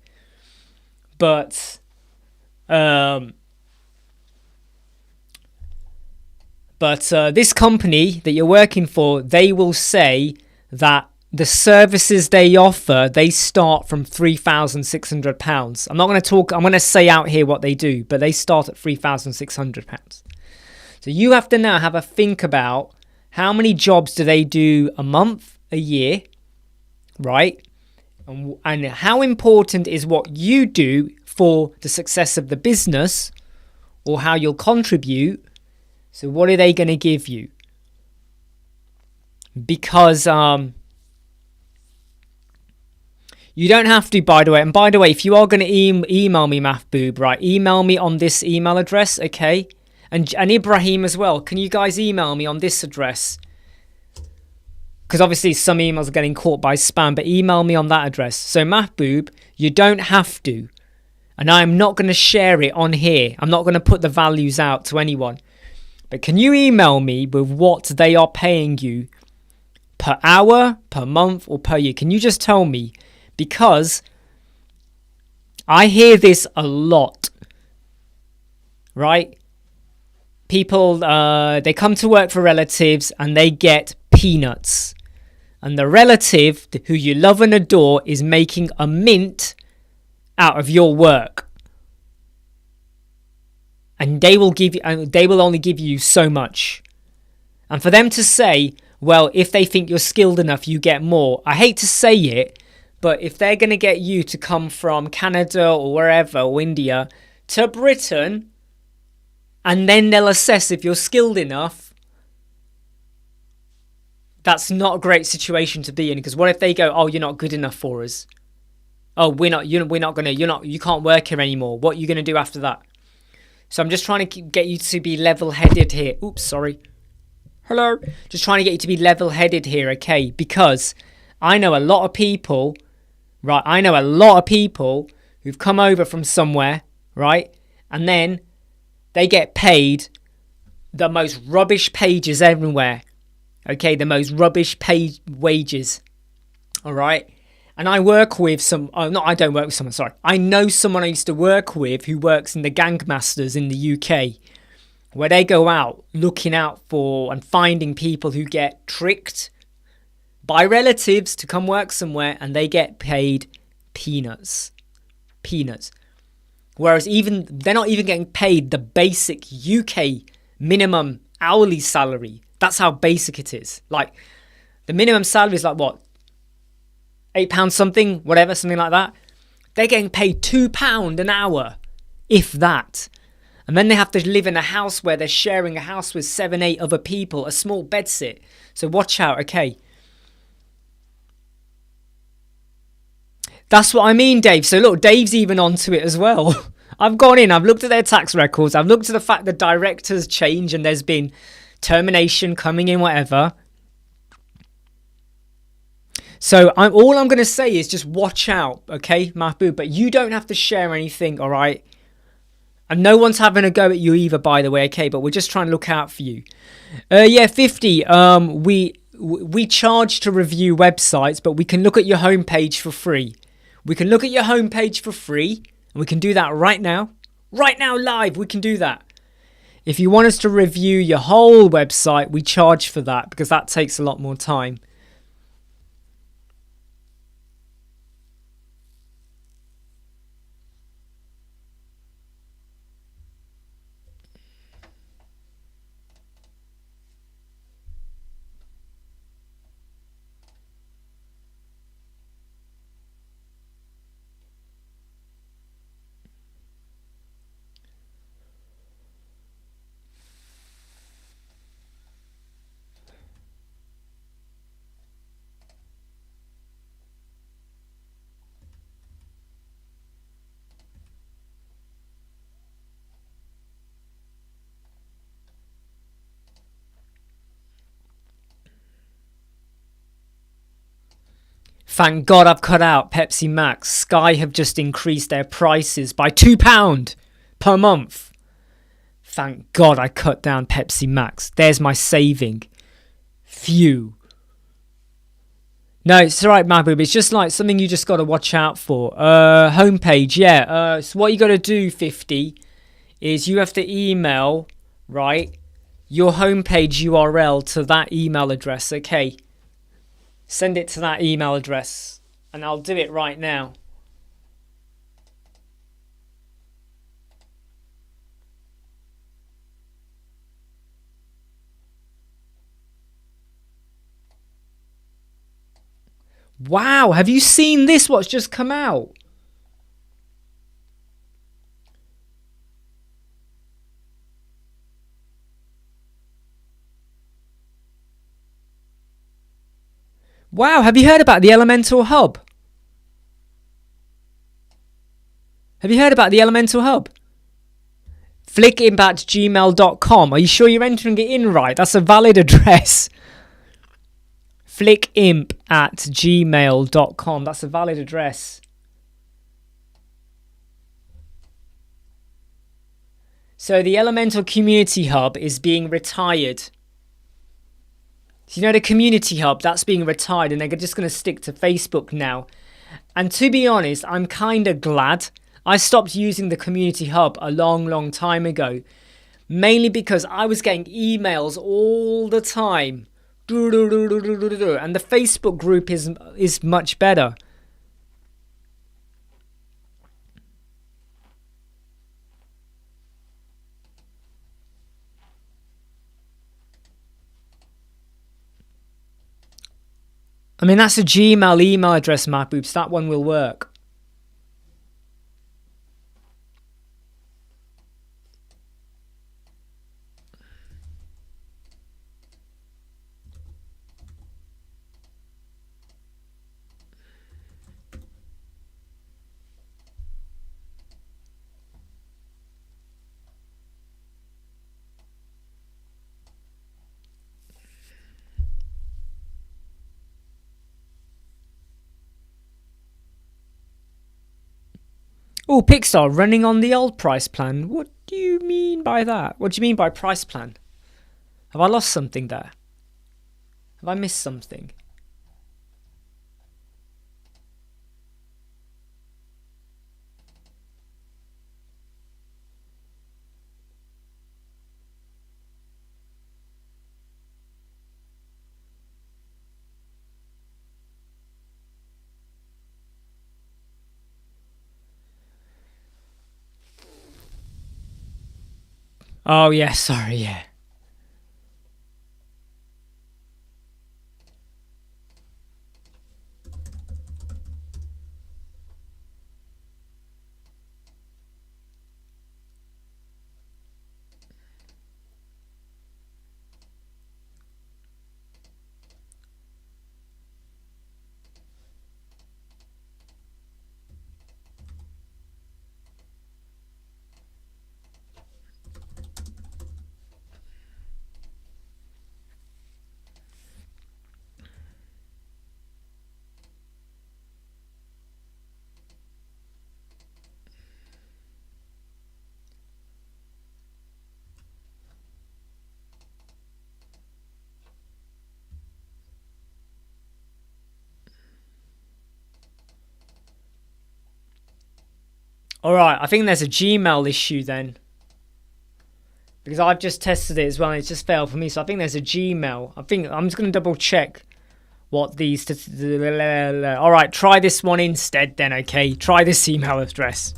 But this company that you're working for, they will say that the services they offer, they start from £3,600. I'm not going to talk, I'm going to say out here what they do, but they start at £3,600. So you have to now have a think about how many jobs do they do a month, a year, right? And how important is what you do for the success of the business or how you'll contribute. So what are they going to give you? Because you don't have to, by the way. And by the way, if you are going to email me, Mahboob, right, email me on this email address, okay? And Ibrahim as well. Can you guys email me on this address? Because obviously some emails are getting caught by spam, but email me on that address. So Mahboob, you don't have to. And I'm not going to share it on here. I'm not going to put the values out to anyone. But can you email me with what they are paying you per hour, per month, or per year? Can you just tell me? Because I hear this a lot, right? People, they come to work for relatives and they get peanuts. And the relative who you love and adore is making a mint out of your work. And they will only give you so much. And for them to say, well, if they think you're skilled enough, you get more. I hate to say it, but if they're going to get you to come from Canada or wherever, or India, to Britain, and then they'll assess if you're skilled enough, that's not a great situation to be in. Because what if they go, oh, you're not good enough for us? Oh, you can't work here anymore. What are you going to do after that? So I'm just trying to get you to be level-headed here. Oops, sorry. Hello. Just trying to get you to be level-headed here, okay? Because I know a lot of people, right? I know a lot of people who've come over from somewhere, right? And then they get paid the most rubbish pages everywhere. Okay, the most rubbish paid wages. All right? And I work with I don't work with someone, sorry. I know someone I used to work with who works in the Gangmasters in the UK, where they go out looking out for and finding people who get tricked by relatives to come work somewhere, and they get paid peanuts. Peanuts. Whereas even they're not even getting paid the basic UK minimum hourly salary. That's how basic it is. Like the minimum salary is like what? £8 something, whatever, something like that. They're getting paid £2 an hour, if that. And then they have to live in a house where they're sharing a house with 7, 8 other people, a small bedsit. So watch out, okay? That's what I mean, Dave. So look, Dave's even onto it as well. I've gone in, I've looked at their tax records, I've looked at the fact that directors change and there's been termination coming in, whatever. So all I'm going to say is just watch out, okay, Mahbub? But you don't have to share anything, all right? And no one's having a go at you either, by the way, okay? But we're just trying to look out for you. Yeah, 50. We charge to review websites, but we can look at your homepage for free. We can look at your homepage for free, and we can do that right now. Right now, live, we can do that. If you want us to review your whole website, we charge for that because that takes a lot more time. Thank God I've cut out Pepsi Max. Sky have just increased their prices by £2 per month. Thank God I cut down Pepsi Max. There's my saving. Phew. No, it's alright, Mahbub. It's just like something you just got to watch out for. Homepage, yeah. So what you got to do, 50, is you have to email, right, your homepage URL to that email address, okay? Send it to that email address, and I'll do it right now. Wow, have you seen this? What's just come out? Wow, have you heard about the Elementor Hub? Have you heard about the Elementor Hub? flickimp@gmail.com. Are you sure you're entering it in right? That's a valid address. flickimp@gmail.com. That's a valid address. So the Elementor Community Hub is being retired. So you know the Community Hub, that's being retired and they're just going to stick to Facebook now. And to be honest, I'm kind of glad. I stopped using the Community Hub a long time ago. Mainly because I was getting emails all the time. And the Facebook group is much better. I mean, that's a Gmail email address, Mahboob. That one will work. Oh, Pixar running on the old price plan. What do you mean by that? What do you mean by price plan? Have I lost something there? Have I missed something? Oh yeah, sorry, yeah. Alright, I think there's a Gmail issue then. Because I've just tested it as well and it's just failed for me. So I think there's a Gmail. I'm just going to double check what these... Alright, try this one instead then, okay? Try this email address.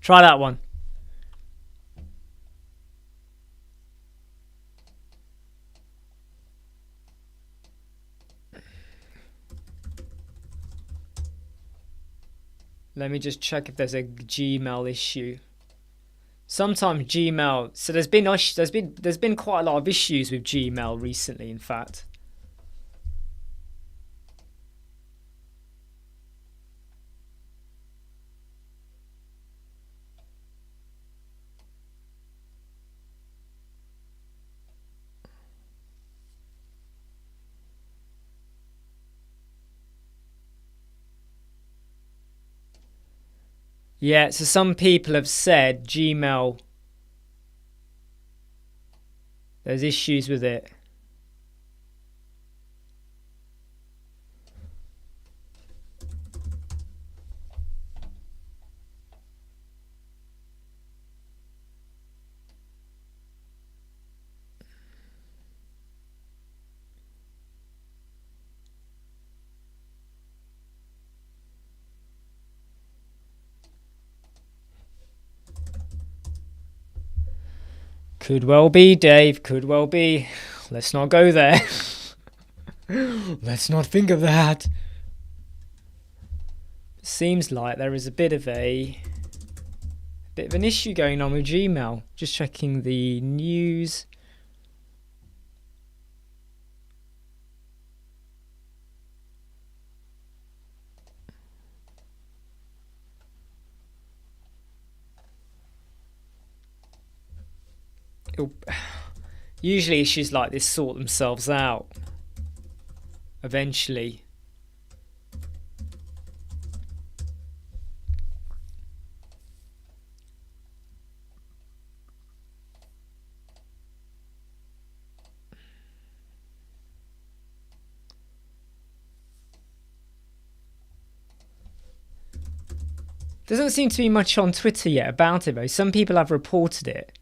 Try that one. Let me just check if there's a Gmail issue. Sometimes Gmail. So there's been quite a lot of issues with Gmail recently. In fact. Yeah, so some people have said Gmail, there's issues with it. Could well be, Dave, could well be. Let's not go there. Let's not think of that. Seems like there is a bit of an issue going on with Gmail. Just checking the news. Usually issues like this sort themselves out eventually. Doesn't seem to be much on Twitter yet about it though. Some people have reported it.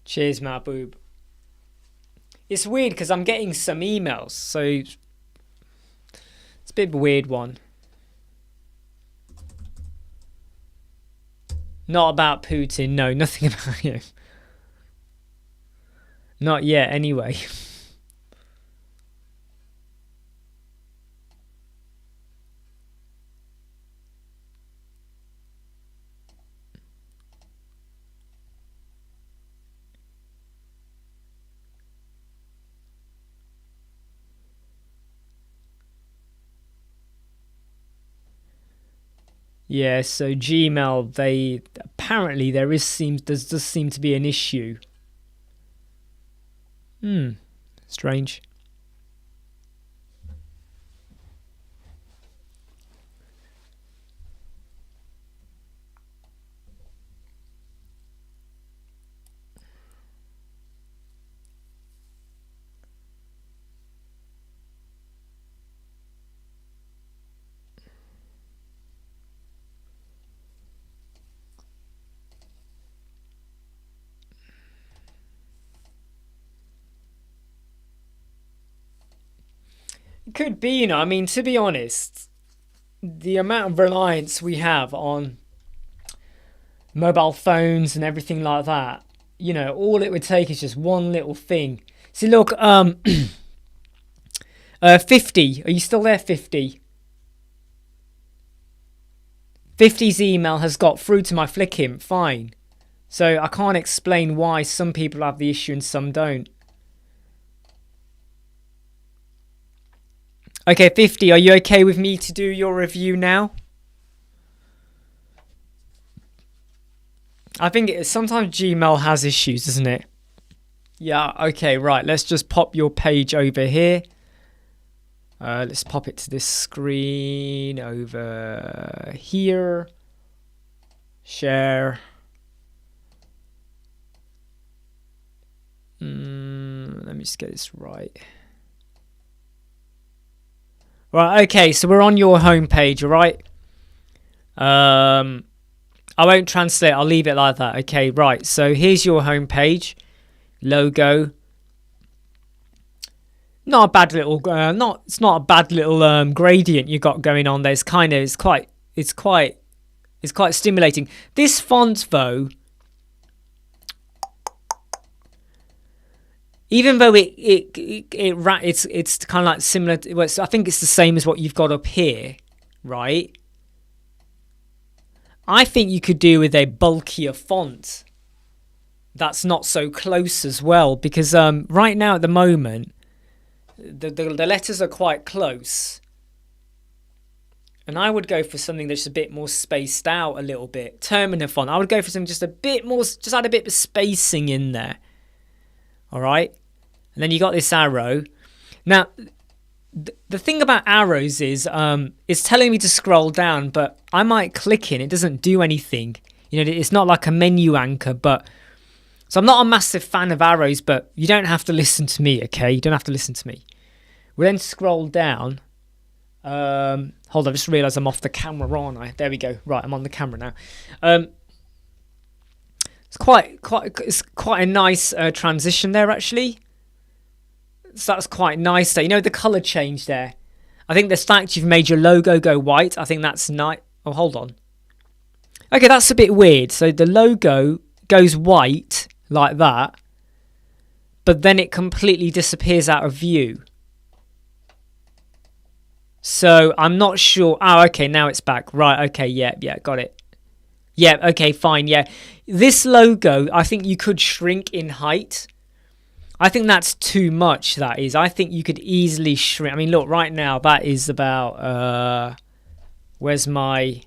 Cheers, Mahboob. It's weird because I'm getting some emails, so it's a bit of a weird one. Not about Putin, no, nothing about him. Not yet, anyway. Yeah, so Gmail, they apparently there does seem to be an issue. Strange. It could be, you know, I mean, to be honest, the amount of reliance we have on mobile phones and everything like that, you know, all it would take is just one little thing. See, look, 50, are you still there, 50? 50's email has got through to my Flickim, fine. So I can't explain why some people have the issue and some don't. Okay, 50, are you okay with me to do your review now? I think sometimes Gmail has issues, doesn't it? Yeah, okay, right. Let's just pop your page over here. Let's pop it to this screen over here. Share. Let me just get this right. Right, okay, so we're on your home page, alright? I won't translate, I'll leave it like that. Okay, right, so here's your home page. Logo. Not a bad little it's not a bad little gradient you got going on there. It's quite stimulating. This font though, even though it's kind of like similar to, well, I think it's the same as what you've got up here, right? I think you could do with a bulkier font that's not so close as well, because right now at the moment the letters are quite close, and I would go for something that's a bit more spaced out a little bit. Termina font, I would go for something just a bit more, just add a bit of spacing in there. All right, and then you got this arrow. Now the thing about arrows is it's telling me to scroll down, but I might click in, it doesn't do anything. You know, it's not like a menu anchor. But so I'm not a massive fan of arrows, but you don't have to listen to me, okay? You don't have to listen to me. We'll then scroll down. Hold on, I just realised I'm off the camera, aren't I? There we go. Right, I'm on the camera now. It's quite a nice transition there, actually. So that's quite nice there. You know, the colour change there. I think the fact you've made your logo go white, I think that's nice. Oh, hold on. Okay, that's a bit weird. So the logo goes white like that, but then it completely disappears out of view. So I'm not sure. Oh, okay, now it's back. Right, okay, yeah, got it. Yeah, okay, fine, yeah. This logo, I think you could shrink in height. I think that's too much, that is. I think you could easily shrink. I mean, look, right now, that is about... Where's my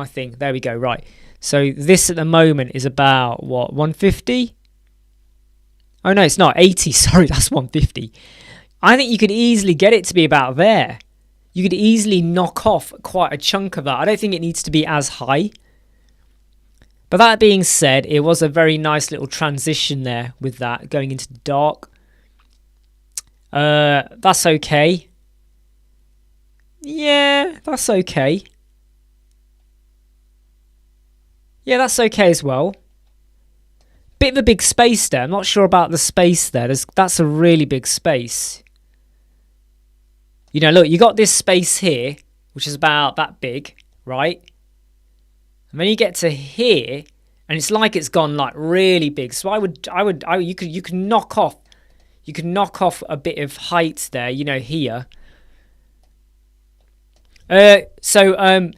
thing? There we go, right. So this at the moment is about, what, 150? Oh, no, it's not. 80, sorry, that's 150. I think you could easily get it to be about there. You could easily knock off quite a chunk of that. I don't think it needs to be as high. But that being said, it was a very nice little transition there with that, going into the dark. That's okay. Yeah, that's okay. Yeah, that's okay as well. Bit of a big space there. I'm not sure about the space there. That's a really big space. You know, look, you got this space here, which is about that big, right? And then you get to here, and it's like it's gone like really big. So you could knock off a bit of height there, you know, here. When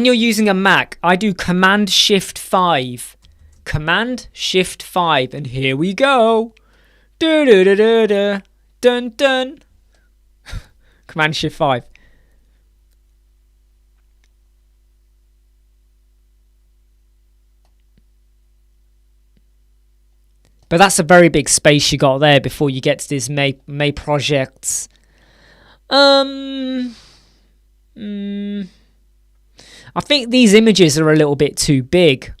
you're using a Mac, I do Command Shift 5. Command Shift 5, and here we go. Da-da-da-da-da. Dun dun. Command Shift 5. But that's a very big space you got there before you get to this May projects. I think these images are a little bit too big.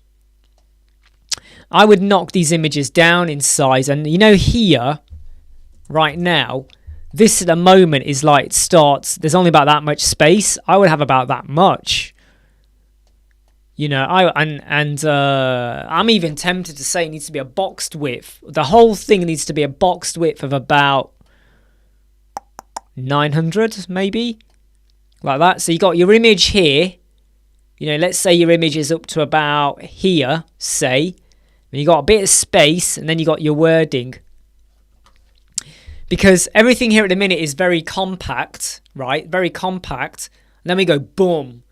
I would knock these images down in size. And you know, here, right now, this at the moment is like it starts. There's only about that much space. I would have about that much. You know, I'm even tempted to say it needs to be a boxed width. The whole thing needs to be a boxed width of about 900 maybe, like that. So you got your image here. You know, let's say your image is up to about here, say. And you got a bit of space, and then you got your wording. Because everything here at the minute is very compact, right? Very compact. And then we go, boom.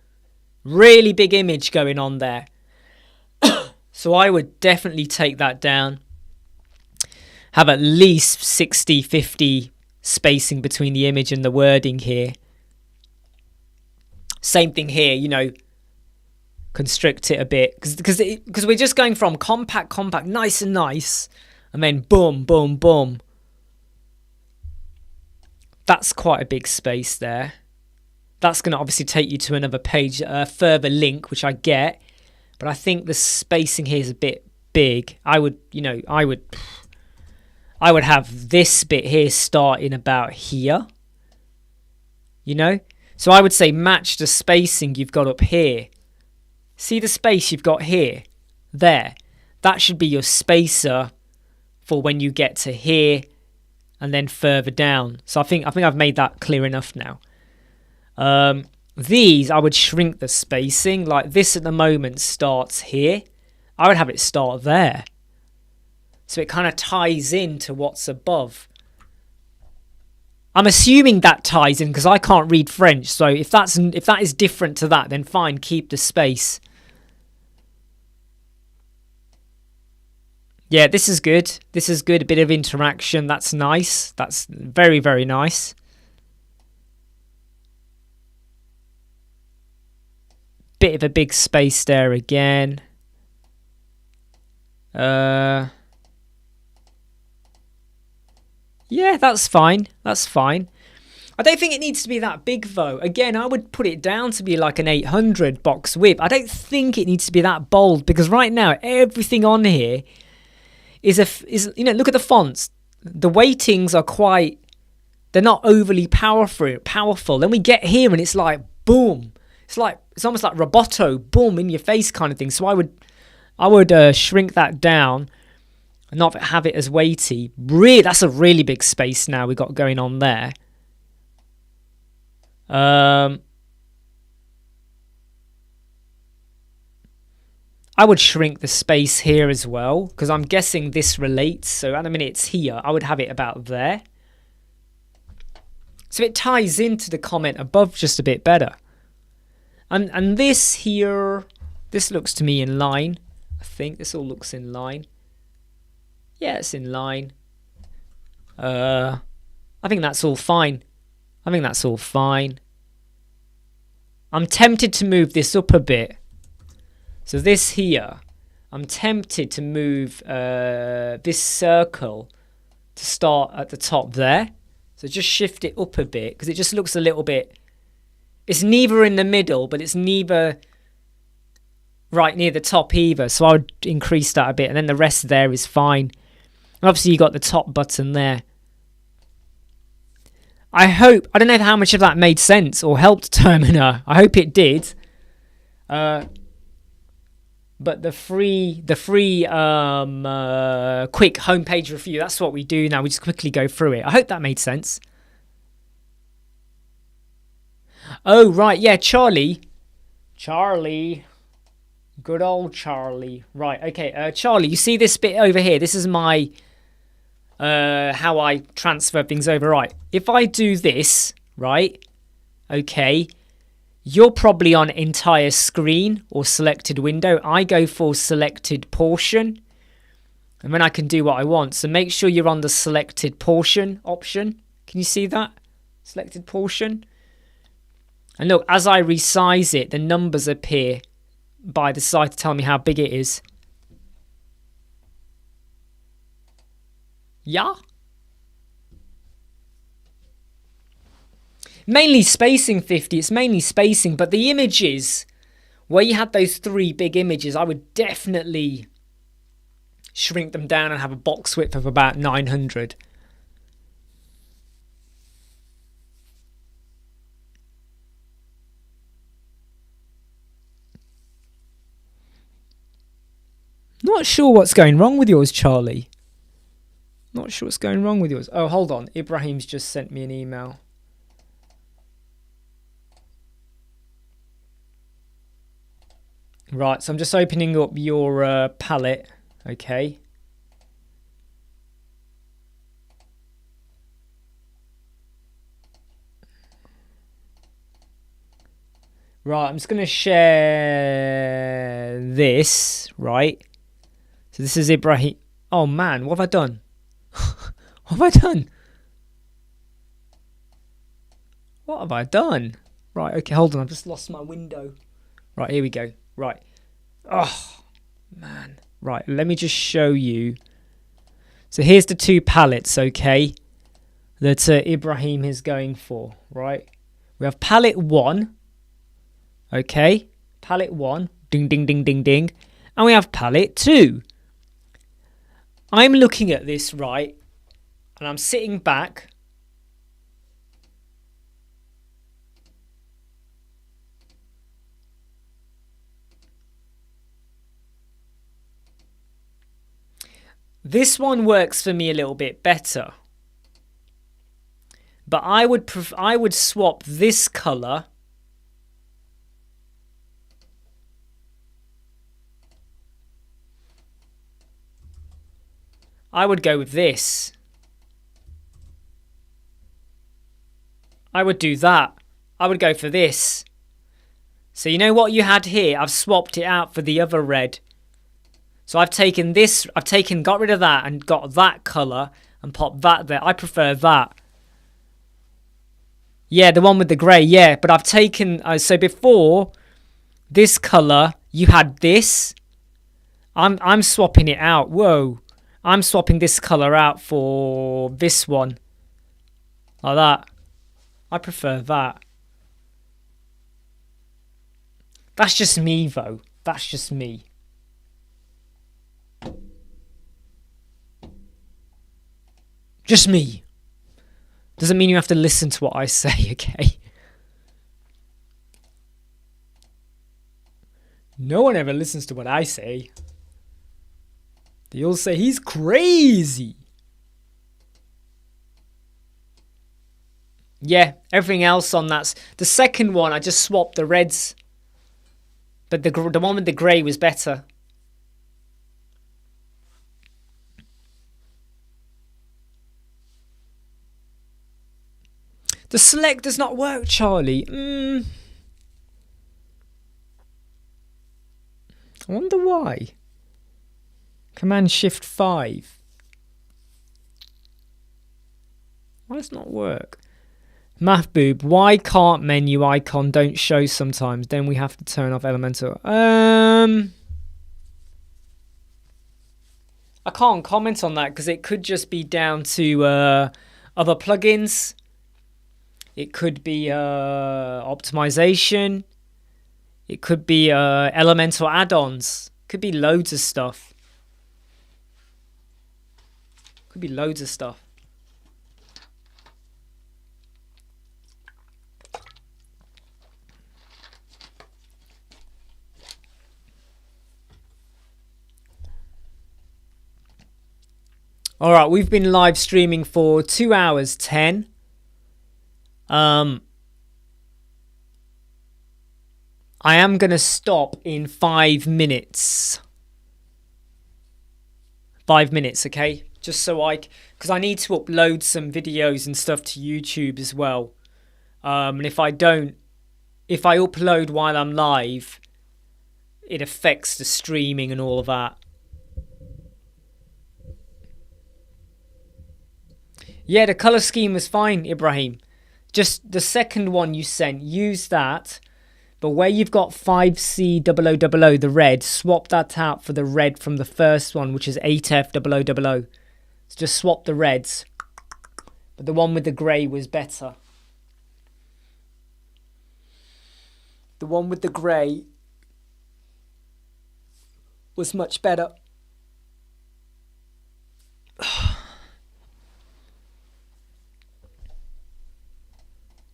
Really big image going on there. So I would definitely take that down. Have at least 60, 50 spacing between the image and the wording here. Same thing here, you know. Constrict it a bit. Because we're just going from compact, nice and nice. And then boom, boom, boom. That's quite a big space there. That's going to obviously take you to another page, a further link, which I get. But I think the spacing here is a bit big. I would have this bit here starting about here. You know? So I would say match the spacing you've got up here. See the space you've got here? There. That should be your spacer for when you get to here and then further down. So I think I've made that clear enough now. These, I would shrink the spacing. Like this at the moment starts here. I would have it start there. So it kind of ties into what's above. I'm assuming that ties in because I can't read French. So if that is different to that, then fine, keep the space. Yeah, this is good. This is good. A bit of interaction. That's nice. That's very, very nice. Bit of a big space there again. Yeah, that's fine. That's fine. I don't think it needs to be that big though. Again, I would put it down to be like an 800 box width. I don't think it needs to be that bold because right now everything on here is you know, look at the fonts. The weightings are quite, they're not overly powerful. Then we get here and it's like boom. It's almost like roboto, boom, in your face kind of thing. So I would shrink that down and not have it as weighty. Really, that's a really big space now we got going on there. I would shrink the space here as well because I'm guessing this relates. So at the minute it's here. I would have it about there. So it ties into the comment above just a bit better. And this here, this looks to me in line. I think this all looks in line. Yeah, it's in line. I think that's all fine. I'm tempted to move this up a bit. So this here, I'm tempted to move this circle to start at the top there. So just shift it up a bit because it just looks a little bit... It's neither in the middle, but it's neither right near the top either. So I would increase that a bit and then the rest there is fine. And obviously you got the top button there. I don't know how much of that made sense or helped Termina. I hope it did. But the free quick homepage review, that's what we do now. We just quickly go through it. I hope that made sense. Oh, right. Yeah, Charlie. Good old Charlie. Right, okay. Charlie, you see this bit over here? This is my... how I transfer things over. Right. If I do this, right? Okay. You're probably on entire screen or selected window. I go for selected portion. And then I can do what I want. So make sure you're on the selected portion option. Can you see that? Selected portion. And look, as I resize it, the numbers appear by the side to tell me how big it is. Yeah. Mainly spacing 50. It's mainly spacing, but the images where you had those three big images, I would definitely shrink them down and have a box width of about 900. Not sure what's going wrong with yours, Charlie. Not sure what's going wrong with yours. Oh, hold on. Ibrahim's just sent me an email. Right, so I'm just opening up your palette. Okay. Right, I'm just going to share this, right? So this is Ibrahim. Oh man, what have I done? What have I done? What have I done? Right, okay, hold on, I've just lost my window. Right, here we go. Right. Oh, man. Right, let me just show you. So here's the two palettes, okay, that Ibrahim is going for, right? We have palette 1, okay? Palette 1, ding, ding, ding, ding, ding. And we have palette 2. I'm looking at this, right, and I'm sitting back. This one works for me a little bit better. But I would swap this color. I would go with this. I would do that. I would go for this. So you know what you had here? I've swapped it out for the other red. So I've taken this, got rid of that and got that color and popped that there. I prefer that. Yeah, the one with the grey, yeah. But I've taken, so before, this color, you had this. I'm swapping it out. Whoa. I'm swapping this color out for this one. Like that. I prefer that. That's just me, though. That's just me. Just me. Doesn't mean you have to listen to what I say, okay? No one ever listens to what I say. They all say he's crazy. Yeah, everything else on that's the second one. I just swapped the reds, but the one with the grey was better. The select does not work, Charlie. I wonder why. Command Shift 5. Why does it not work? Mahboob, why can't menu icon don't show sometimes? Then we have to turn off Elementor. I can't comment on that because it could just be down to other plugins. It could be optimization. It could be Elementor add-ons. Could be loads of stuff. Could be loads of stuff. All right, we've been live streaming for 2 hours 10. I am going to stop in 5 minutes. 5 minutes, okay? Just so because I need to upload some videos and stuff to YouTube as well. And if I upload while I'm live, it affects the streaming and all of that. Yeah, the color scheme was fine, Ibrahim. Just the second one you sent, use that. But where you've got 5C0000, the red, swap that out for the red from the first one, which is 8F0000. So just swap the reds. But the one with the grey was better. The one with the grey was much better.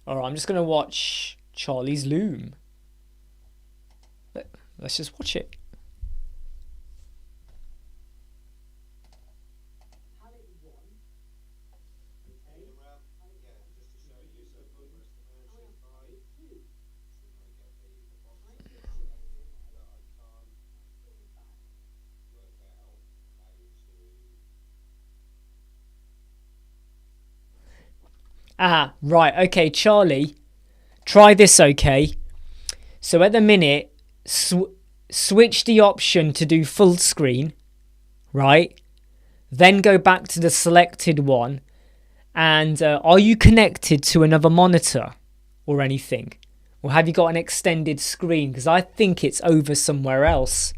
Alright, I'm just going to watch Charlie's Loom. Let's just watch it. Ah, right. Okay, Charlie. Try this, okay? So at the minute, switch the option to do full screen, right? Then go back to the selected one. And are you connected to another monitor or anything? Or have you got an extended screen? Because I think it's over somewhere else.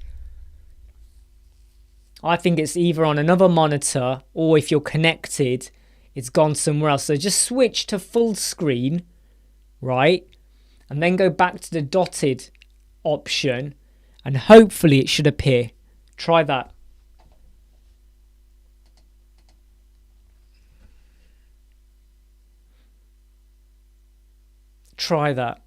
I think it's either on another monitor, or if you're connected, it's gone somewhere else. So just switch to full screen, right? And then go back to the dotted option, and hopefully it should appear. Try that. Try that.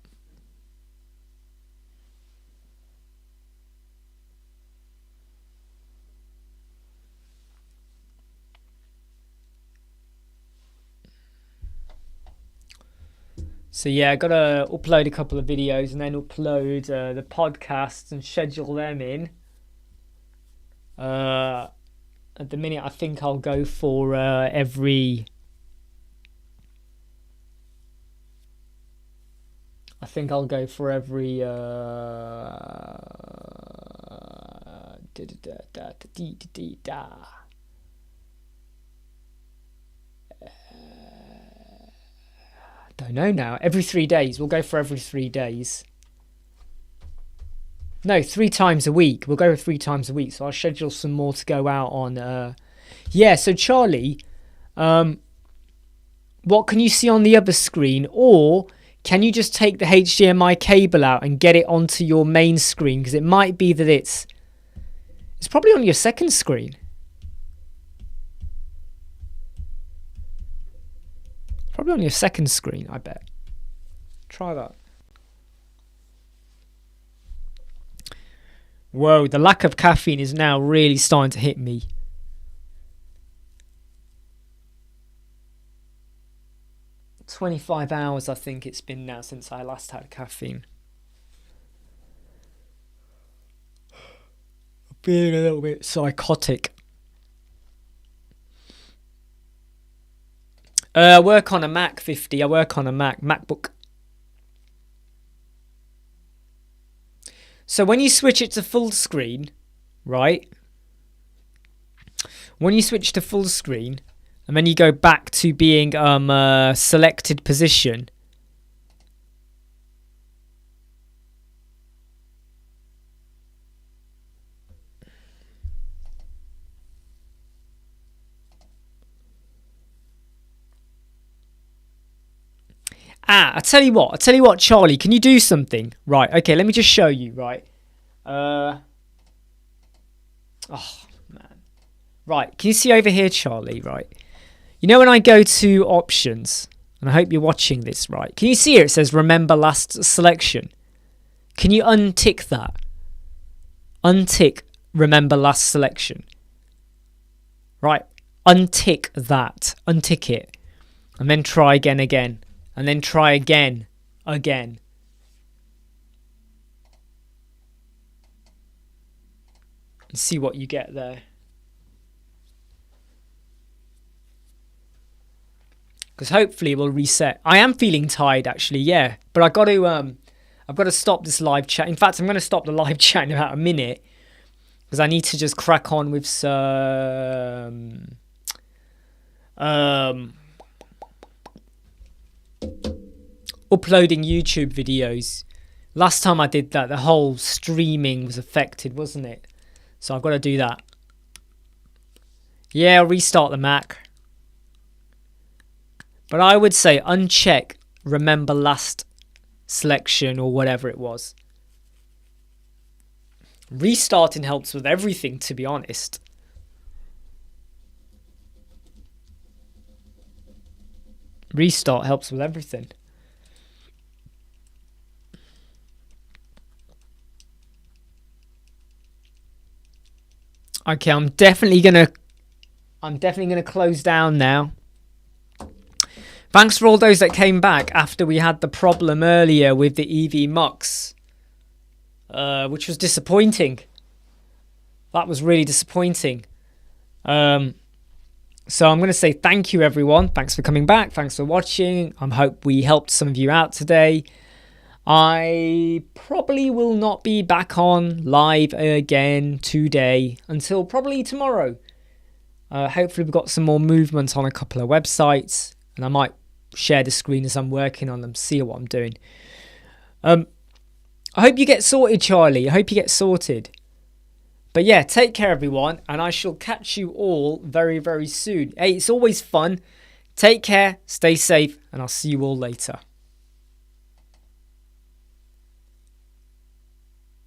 So yeah, I gotta upload a couple of videos and then upload the podcasts and schedule them in. At the minute, I think I'll go for every. I think I'll go for every. Don't know now. Every 3 days. We'll go for every 3 days. No, 3 times a week. We'll go with 3 times a week. So I'll schedule some more to go out on. Yeah, so Charlie, what can you see on the other screen? Or can you just take the HDMI cable out and get it onto your main screen? Because it might be that it's probably on your second screen. Probably on your second screen, I bet. Try that. Whoa, the lack of caffeine is now really starting to hit me. $25 I think it's been now since I last had caffeine. I'm being a little bit psychotic. I work on a Mac 50. I work on a MacBook. So when you switch it to full screen, right? When you switch to full screen, and then you go back to being selected position. I tell you what, Charlie, can you do something? Right, okay, let me just show you, right? Oh, man. Right, can you see over here, Charlie, right? You know when I go to options, and I hope you're watching this, right? Can you see here it says remember last selection? Can you untick that? Untick remember last selection. Right, untick that. Untick it. And then try again. And then try again. And see what you get there. Because hopefully it will reset. I am feeling tired actually, yeah. But I've got to stop this live chat. In fact, I'm going to stop the live chat in about a minute. Because I need to just crack on with some uploading YouTube videos. Last time I did that, the whole streaming was affected, wasn't it? So I've got to do that. Yeah, I'll restart the Mac. But I would say uncheck remember last selection or whatever it was. Restarting helps with everything, to be honest. Restart helps with everything. Okay, I'm definitely gonna close down now. Thanks for all those that came back after we had the problem earlier with the EV Mux, which was disappointing. That was really disappointing. So I'm going to say thank you, everyone. Thanks for coming back. Thanks for watching. I hope we helped some of you out today. I probably will not be back on live again today until probably tomorrow. Hopefully we've got some more movement on a couple of websites, and I might share the screen as I'm working on them, see what I'm doing. I hope you get sorted, Charlie. I hope you get sorted. But yeah, take care, everyone, and I shall catch you all very, very soon. Hey, it's always fun. Take care, stay safe, and I'll see you all later.